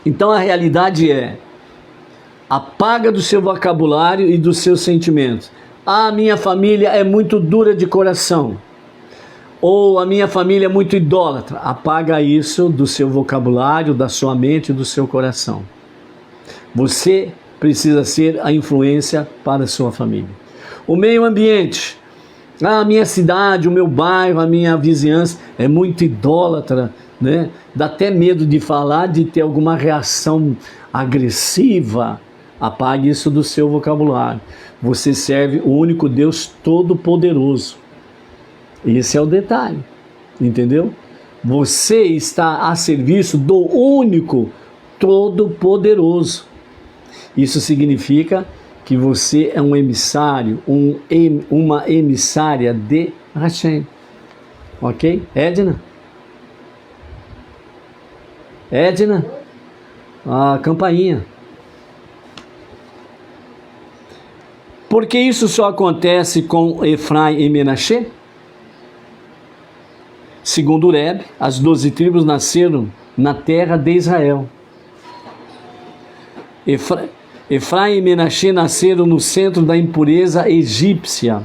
A: Então a realidade é: apaga do seu vocabulário e dos seus sentimentos. A minha família é muito dura de coração. Ou a minha família é muito idólatra. Apaga isso do seu vocabulário, da sua mente e do seu coração. Você precisa ser a influência para a sua família. O meio ambiente, a minha cidade, o meu bairro, a minha vizinhança é muito idólatra, né? Dá até medo de falar, de ter alguma reação agressiva. Apague isso do seu vocabulário. Você serve o único Deus Todo-Poderoso. Esse é o detalhe, entendeu? Você está a serviço do único Todo-Poderoso. Isso significa que você é um emissário, uma emissária de Hashem. Ok? Edna? Edna? A campainha. Por que isso só acontece com Efraim e Menashe? Segundo o Rebbe, as 12 tribos nasceram na terra de Israel. Efraim e Menashe nasceram no centro da impureza egípcia.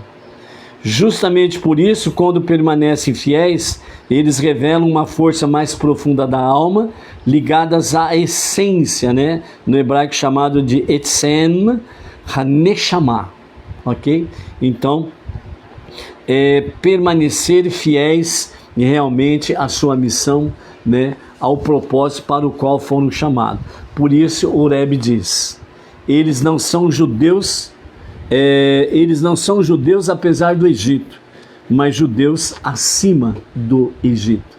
A: Justamente por isso, quando permanecem fiéis, eles revelam uma força mais profunda da alma, ligadas à essência, né? No hebraico chamado de Etzem HaNeshama, ok? Então, permanecer fiéis realmente à sua missão, né? Ao propósito para o qual foram chamados. Por isso o Rebbe diz: eles não são judeus, apesar do Egito, mas judeus acima do Egito.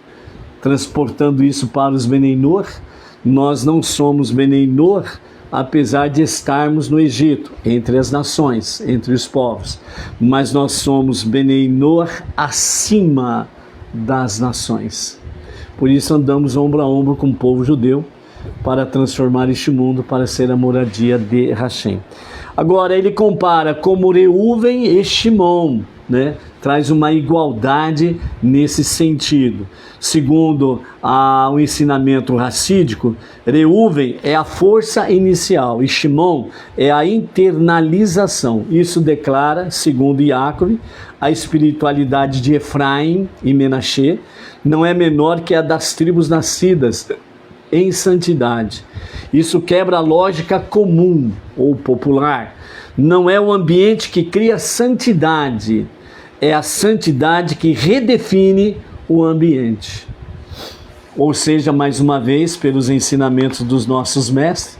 A: Transportando isso para os Benei Noach, nós não somos Benei Noach, apesar de estarmos no Egito, entre as nações, entre os povos, mas nós somos Benei Noach acima das nações. Por isso andamos ombro a ombro com o povo judeu, para transformar este mundo para ser a moradia de Hashem. Agora ele compara como Reuven e Shimon, né? Traz uma igualdade nesse sentido. Segundo o ensinamento racídico, Reuven é a força inicial e Shimon é a internalização. Isso declara, segundo Yaakov, a espiritualidade de Efraim e Menashe não é menor que a das tribos nascidas em santidade. Isso quebra a lógica comum ou popular. Não é o ambiente que cria santidade, é a santidade que redefine o ambiente. Ou seja, mais uma vez, pelos ensinamentos dos nossos mestres,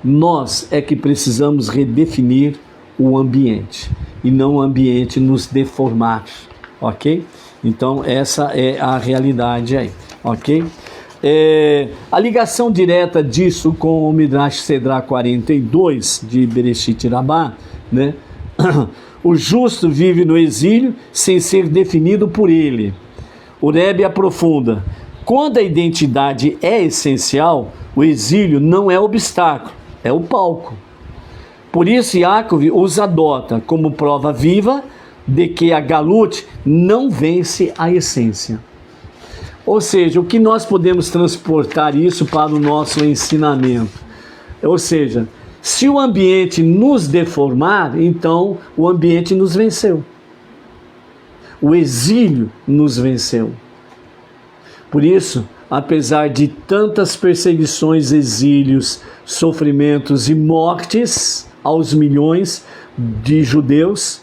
A: nós é que precisamos redefinir o ambiente e não o ambiente nos deformar, ok? Então essa é a realidade aí, ok? A ligação direta disso com o Midrash Sedra 42 de Bereshit Rabbah, né? O justo vive no exílio sem ser definido por ele. O Rebbe aprofunda: quando a identidade é essencial, o exílio não é obstáculo, é o palco. Por isso Yaakov os adota como prova viva de que a Galut não vence a essência. Ou seja, o que nós podemos transportar isso para o nosso ensinamento? Ou seja, se o ambiente nos deformar, então o ambiente nos venceu. o exílio nos venceu. Por isso, apesar de tantas perseguições, exílios, sofrimentos e mortes aos milhões de judeus,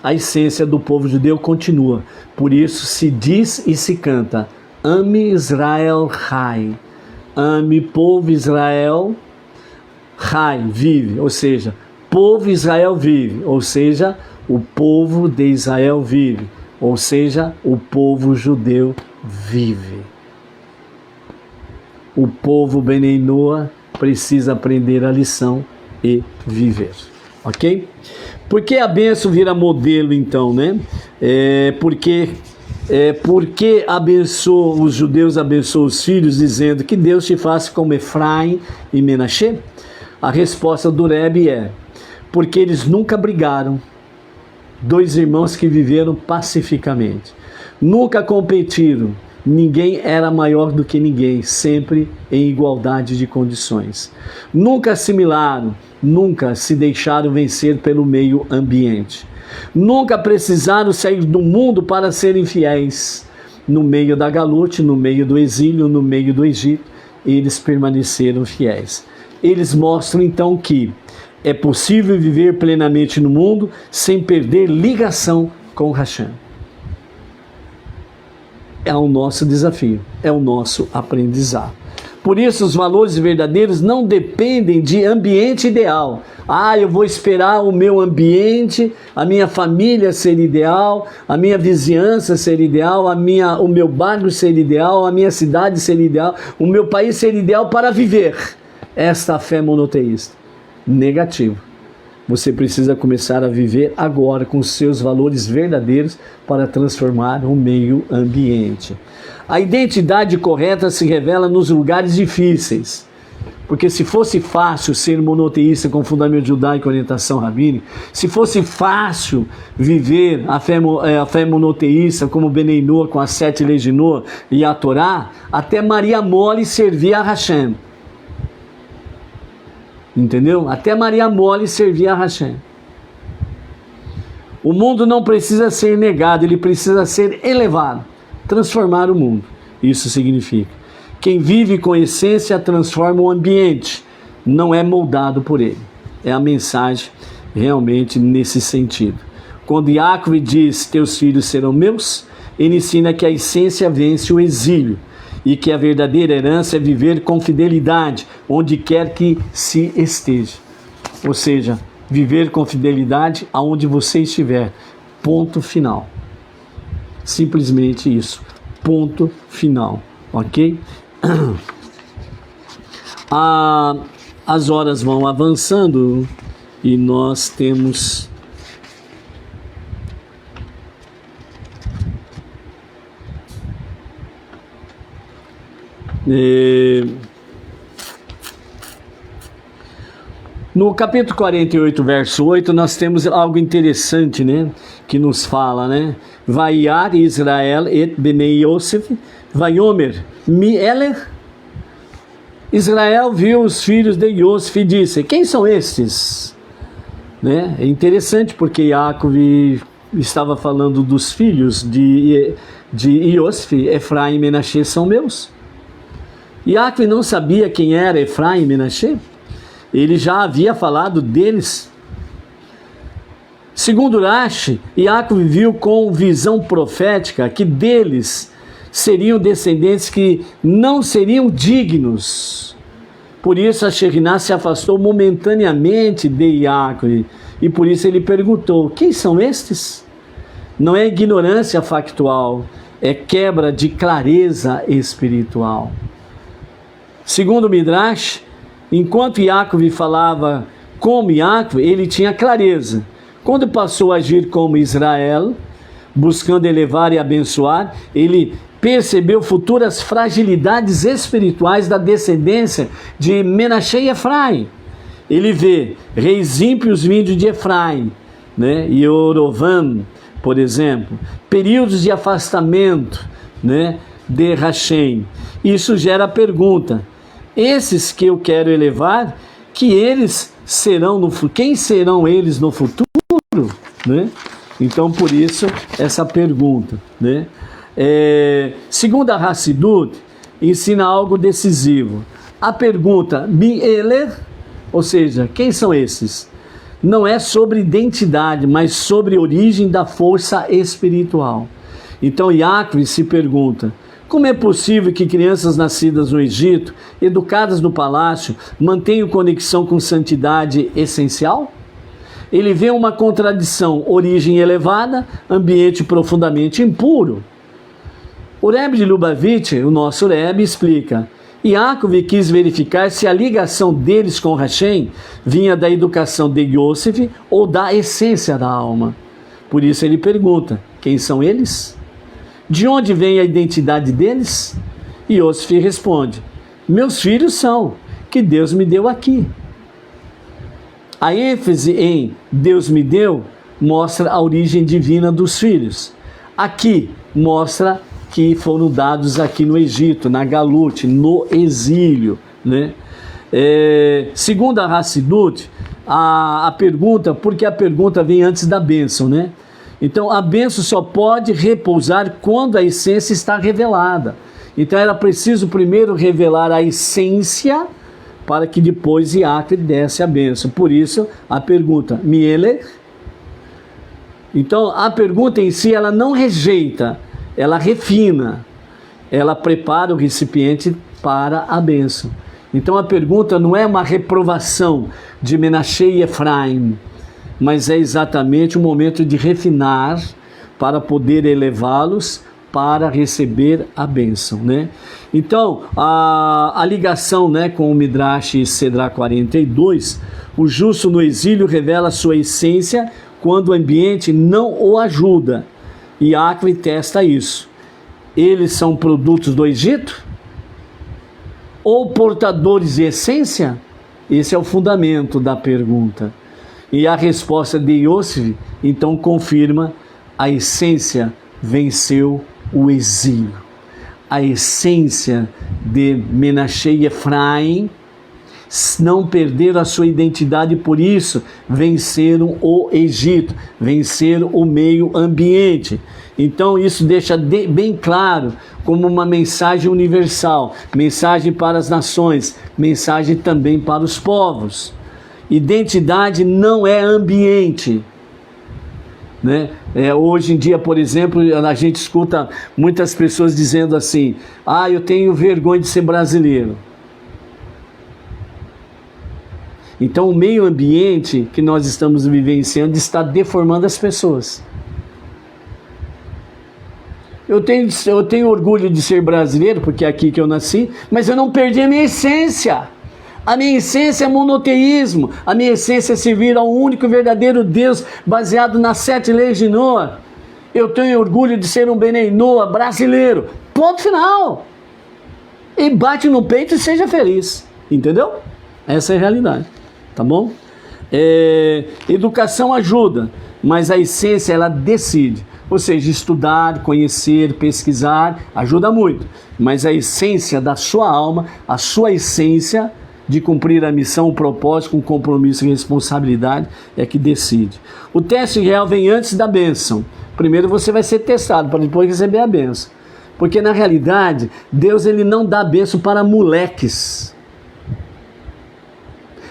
A: a essência do povo judeu continua. Por isso se diz e se canta: Ame Israel Chai. Ame povo Israel Chai, vive. Ou seja, povo Israel vive. Ou seja, o povo de Israel vive. Ou seja, o povo judeu vive. O povo Benei Noah precisa aprender a lição e viver. Ok? Por que a bênção vira modelo, então, né? Porque abençoa, os judeus abençoam os filhos, dizendo que Deus te faça como Efraim e Menaxê? A resposta do Rebbe é: porque eles nunca brigaram. Dois irmãos que viveram pacificamente. Nunca competiram. Ninguém era maior do que ninguém, sempre em igualdade de condições. Nunca assimilaram, nunca se deixaram vencer pelo meio ambiente. Nunca precisaram sair do mundo para serem fiéis. No meio da galute, no meio do exílio, no meio do Egito, eles permaneceram fiéis. Eles mostram então que é possível viver plenamente no mundo sem perder ligação com Hashem. É o nosso desafio, é o nosso aprendizado. Por isso, os valores verdadeiros não dependem de ambiente ideal. Eu vou esperar o meu ambiente, a minha família ser ideal, a minha vizinhança ser ideal, o meu bairro ser ideal, a minha cidade ser ideal, o meu país ser ideal para viver esta fé monoteísta. Negativo. Você precisa começar a viver agora com os seus valores verdadeiros para transformar o meio ambiente. A identidade correta se revela nos lugares difíceis. Porque se fosse fácil ser monoteísta com fundamento judaico e orientação rabínica, se fosse fácil viver a fé monoteísta como Benei Noah, com as 7 leis de Noah e a Torá, até Maria Mole servia a Hashem. Entendeu? Até Maria Mole servia a Hashem. O mundo não precisa ser negado, ele precisa ser elevado. Transformar o mundo. Isso significa: quem vive com essência transforma o ambiente, não é moldado por ele. É a mensagem realmente nesse sentido. Quando Yaakov diz: teus filhos serão meus, ele ensina que a essência vence o exílio e que a verdadeira herança é viver com fidelidade onde quer que se esteja. Ou seja, viver com fidelidade aonde você estiver. Ponto final. Simplesmente isso. Ponto final. Ok? As horas vão avançando e nós temos no capítulo 48, verso 8, nós temos algo interessante, né? Que nos fala, né? Vaiar Israel et Benei Yosef, Vaiomer mi eler. Israel viu os filhos de Yosef e disse: quem são estes? Né? É interessante porque Yaakov estava falando dos filhos de Yosef. Efraim e Menaxê são meus. Yaakov não sabia quem era Efraim e Menaxê. Ele já havia falado deles. Segundo Rashi, Yaakov viu com visão profética que deles seriam descendentes que não seriam dignos. Por isso a Shekhinah se afastou momentaneamente de Yaakov. E por isso ele perguntou: quem são estes? Não é ignorância factual, é quebra de clareza espiritual. Segundo Midrash, enquanto Yaakov falava como Yaakov, ele tinha clareza. Quando passou a agir como Israel, buscando elevar e abençoar, ele percebeu futuras fragilidades espirituais da descendência de Menaxê e Efraim. Ele vê reis ímpios vindo de Efraim, né? E Orovam, por exemplo, períodos de afastamento, né? De Hashem. Isso gera a pergunta: esses que eu quero elevar, que eles serão quem serão eles no futuro, né? Então, por isso, essa pergunta, né? Segundo a Hassidut, ensina algo decisivo. A pergunta, Mi Eler, ou seja, quem são esses? Não é sobre identidade, mas sobre origem da força espiritual. Então, Yaakov se pergunta, como é possível que crianças nascidas no Egito, educadas no palácio, mantenham conexão com santidade essencial? Ele vê uma contradição, origem elevada, ambiente profundamente impuro. O Rebbe de Lubavitch, o nosso Rebbe, explica, Yaakov quis verificar se a ligação deles com Hashem vinha da educação de Yosef ou da essência da alma. Por isso ele pergunta, quem são eles? De onde vem a identidade deles? Yosef responde, meus filhos são, que Deus me deu aqui. A ênfase em Deus me deu mostra a origem divina dos filhos. Aqui mostra que foram dados aqui no Egito, na Galut, no exílio, né? Segundo a Hassidut, a pergunta, porque a pergunta vem antes da bênção, né? Então a bênção só pode repousar quando a essência está revelada. Então era preciso primeiro revelar a essência para que depois Yaakov desse a bênção. Por isso a pergunta, Mielech. Então a pergunta em si ela não rejeita, ela refina, ela prepara o recipiente para a bênção. Então a pergunta não é uma reprovação de Menashe e Efraim, mas é exatamente o momento de refinar para poder elevá-los para receber a bênção, né? Então, a ligação, né, com o Midrash Sedra 42, o justo no exílio revela sua essência quando o ambiente não o ajuda. E Yaakov testa isso. Eles são produtos do Egito? Ou portadores de essência? Esse é o fundamento da pergunta. E a resposta de Yosef, então, confirma a essência venceu o exílio. A essência de Menashe e Efraim não perderam a sua identidade, por isso venceram o Egito, venceram o meio ambiente. Então isso deixa bem claro como uma mensagem universal, mensagem para as nações, mensagem também para os povos. Identidade não é ambiente, né? Hoje em dia, por exemplo, a gente escuta muitas pessoas dizendo assim, eu tenho vergonha de ser brasileiro. Então o meio ambiente que nós estamos vivenciando está deformando as pessoas. Eu tenho orgulho de ser brasileiro, porque é aqui que eu nasci, mas eu não perdi a minha essência. A minha essência é monoteísmo, a minha essência é servir ao único e verdadeiro Deus, baseado nas 7 leis de Noa. Eu tenho orgulho de ser um Benei Noa brasileiro, ponto final. E bate no peito e seja feliz, entendeu? Essa é a realidade, tá bom? Educação ajuda, mas a essência ela decide. Ou seja, estudar, conhecer, pesquisar, ajuda muito. Mas a essência da sua alma, a sua essência de cumprir a missão, o propósito, com compromisso e responsabilidade, é que decide. O teste real vem antes da bênção. Primeiro você vai ser testado, para depois receber a bênção. Porque na realidade, Deus ele não dá bênção para moleques.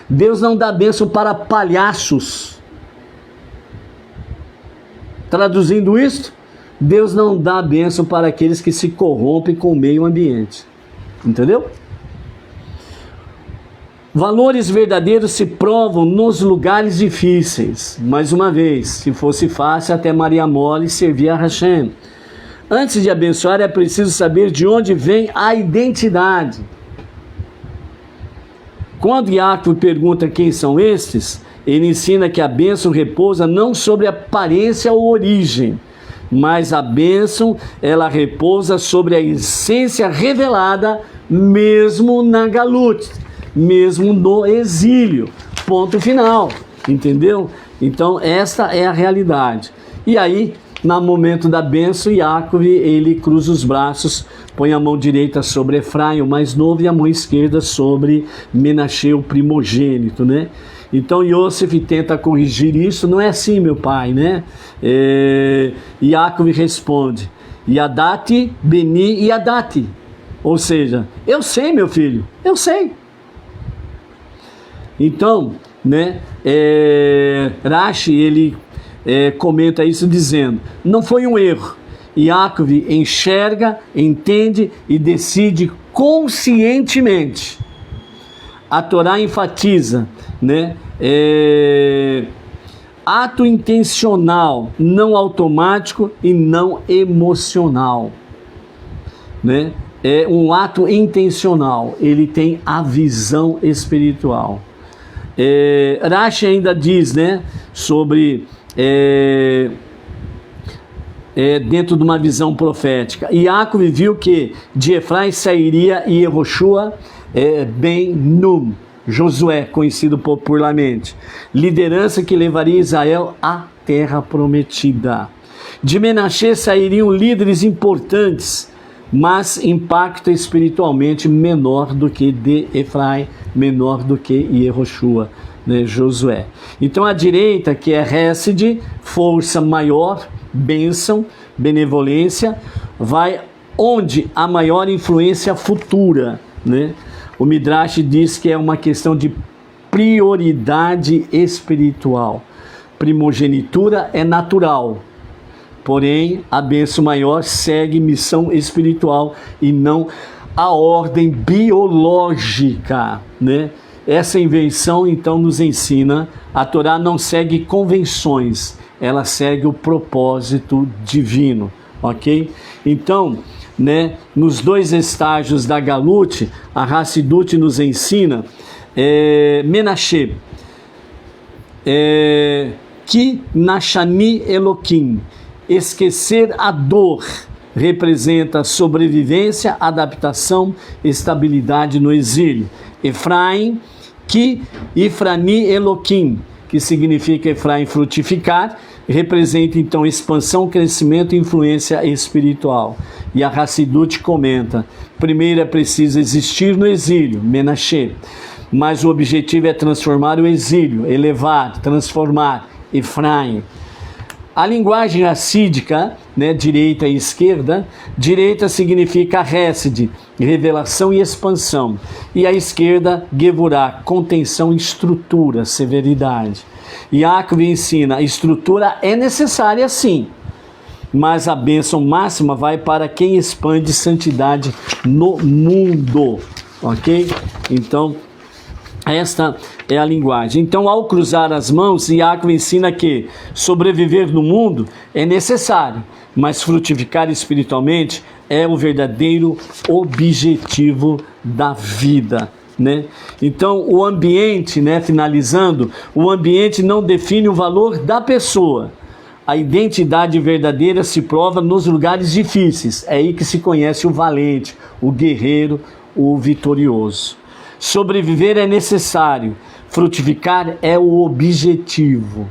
A: Deus não dá bênção para palhaços. Traduzindo isto, Deus não dá bênção para aqueles que se corrompem com o meio ambiente. Entendeu? Valores verdadeiros se provam nos lugares difíceis. Mais uma vez, se fosse fácil, até Maria Mole servia a Hashem. Antes de abençoar, é preciso saber de onde vem a identidade. Quando Yaakov pergunta quem são estes, ele ensina que a bênção repousa não sobre aparência ou origem, mas a bênção ela repousa sobre a essência revelada mesmo na Galut, mesmo no exílio. Ponto final, entendeu? Então esta é a realidade. E aí, no momento da bênção, Yaakov ele cruza os braços, põe a mão direita sobre Efraim, o mais novo, e a mão esquerda sobre Menashe, o primogênito, né? Então Yosef tenta corrigir isso, não é assim, meu pai, né? Yaakov responde, Yadati beni yadati, ou seja, eu sei, meu filho, eu sei. Então, né, Rashi, ele comenta isso dizendo, não foi um erro. Yaakov enxerga, entende e decide conscientemente. A Torá enfatiza, né, ato intencional, não automático e não emocional, né? É um ato intencional, ele tem a visão espiritual. Rashi ainda diz, né, sobre dentro de uma visão profética. Yaakov viu que de Efraim sairia Yehoshua ben Num, Josué, conhecido popularmente, liderança que levaria Israel à terra prometida. De Menashe sairiam líderes importantes, mas impacto espiritualmente menor do que de Efraim, menor do que Yehoshua, né, Josué. Então a direita, que é Hesed, força maior, bênção, benevolência, vai onde há maior influência futura, né? O Midrash diz que é uma questão de prioridade espiritual. Primogenitura é natural, porém a bênção maior segue missão espiritual e não a ordem biológica, né? Essa invenção então nos ensina, a Torá não segue convenções, ela segue o propósito divino, ok? Então, né, nos dois estágios da Galut, a Hassidut nos ensina, Menashe, que Nashani Eloquim, esquecer a dor, representa sobrevivência, adaptação, estabilidade no exílio. Efraim, que Ifrani Eloquim, que significa Efraim frutificar, representa então expansão, crescimento e influência espiritual. E a Hassidut comenta, primeiro é preciso existir no exílio, Menashe, mas o objetivo é transformar o exílio, elevar, transformar, Efraim. A linguagem hassídica, né, direita e esquerda, direita significa Hesed, revelação e expansão, e a esquerda, Gevurah, contenção e estrutura, severidade. Yaakov ensina, a estrutura é necessária sim, mas a bênção máxima vai para quem expande santidade no mundo, ok? Então, esta é a linguagem. Então, ao cruzar as mãos, Yaakov ensina que sobreviver no mundo é necessário, mas frutificar espiritualmente é o verdadeiro objetivo da vida, né? Então, o ambiente, né, finalizando, o ambiente não define o valor da pessoa. A identidade verdadeira se prova nos lugares difíceis. É aí que se conhece o valente, o guerreiro, o vitorioso. Sobreviver é necessário, frutificar é o objetivo,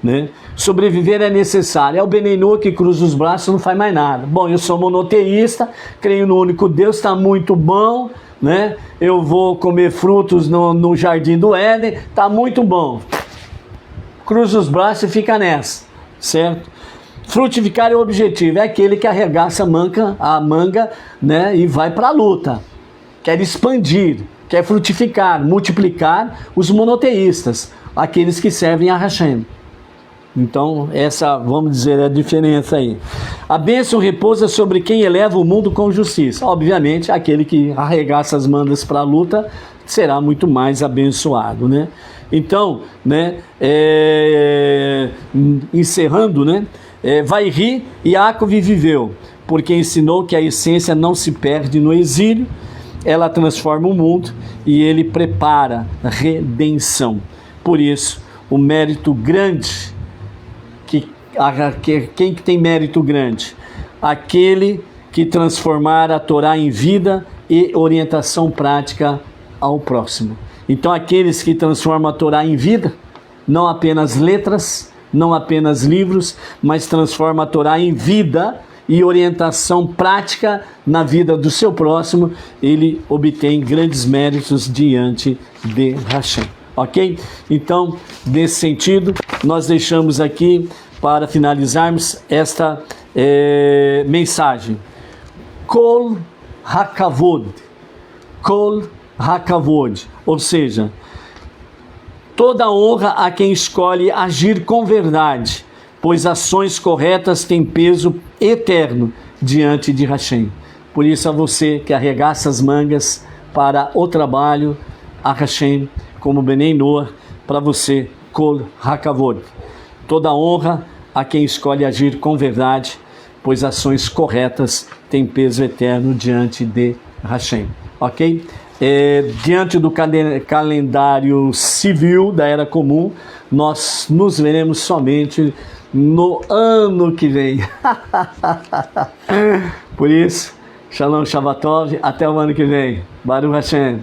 A: né? Sobreviver é necessário. É o Benenu que cruza os braços e não faz mais nada. Bom, eu sou monoteísta, creio no único Deus, está muito bom, né? Eu vou comer frutos no jardim do Éden, está muito bom. Cruza os braços e fica nessa, certo? Frutificar é o objetivo, é aquele que arregaça a manga, né, e vai para a luta, quer expandir, quer frutificar, multiplicar os monoteístas, aqueles que servem a Hashem. Então, essa, vamos dizer, é a diferença aí. A bênção repousa sobre quem eleva o mundo com justiça. Obviamente, aquele que arregaça as mangas para a luta será muito mais abençoado, né? Então, né, encerrando, né, vai rir, Yaakov viveu, porque ensinou que a essência não se perde no exílio, ela transforma o mundo e ele prepara a redenção. Por isso, o mérito grande, quem que tem mérito grande? Aquele que transformar a Torá em vida e orientação prática ao próximo. Então, aqueles que transformam a Torá em vida, não apenas letras, não apenas livros, mas transformam a Torá em vida e orientação prática na vida do seu próximo, ele obtém grandes méritos diante de Hashem. ok? Então, nesse sentido, nós deixamos aqui, para finalizarmos esta mensagem. Kol hakavod, kol hakavod, ou seja, toda honra a quem escolhe agir com verdade, pois ações corretas têm peso eterno diante de Hashem. Por isso, a você que arregaça as mangas para o trabalho, a Hashem, como Benei Noah, para você, Kol Hakavod. Toda honra a quem escolhe agir com verdade, pois ações corretas têm peso eterno diante de Hashem. Ok? Diante do calendário civil da Era Comum, nós nos veremos somente no ano que vem. Por isso, Shalom Shabbatov, até o ano que vem. Baruch Hashem.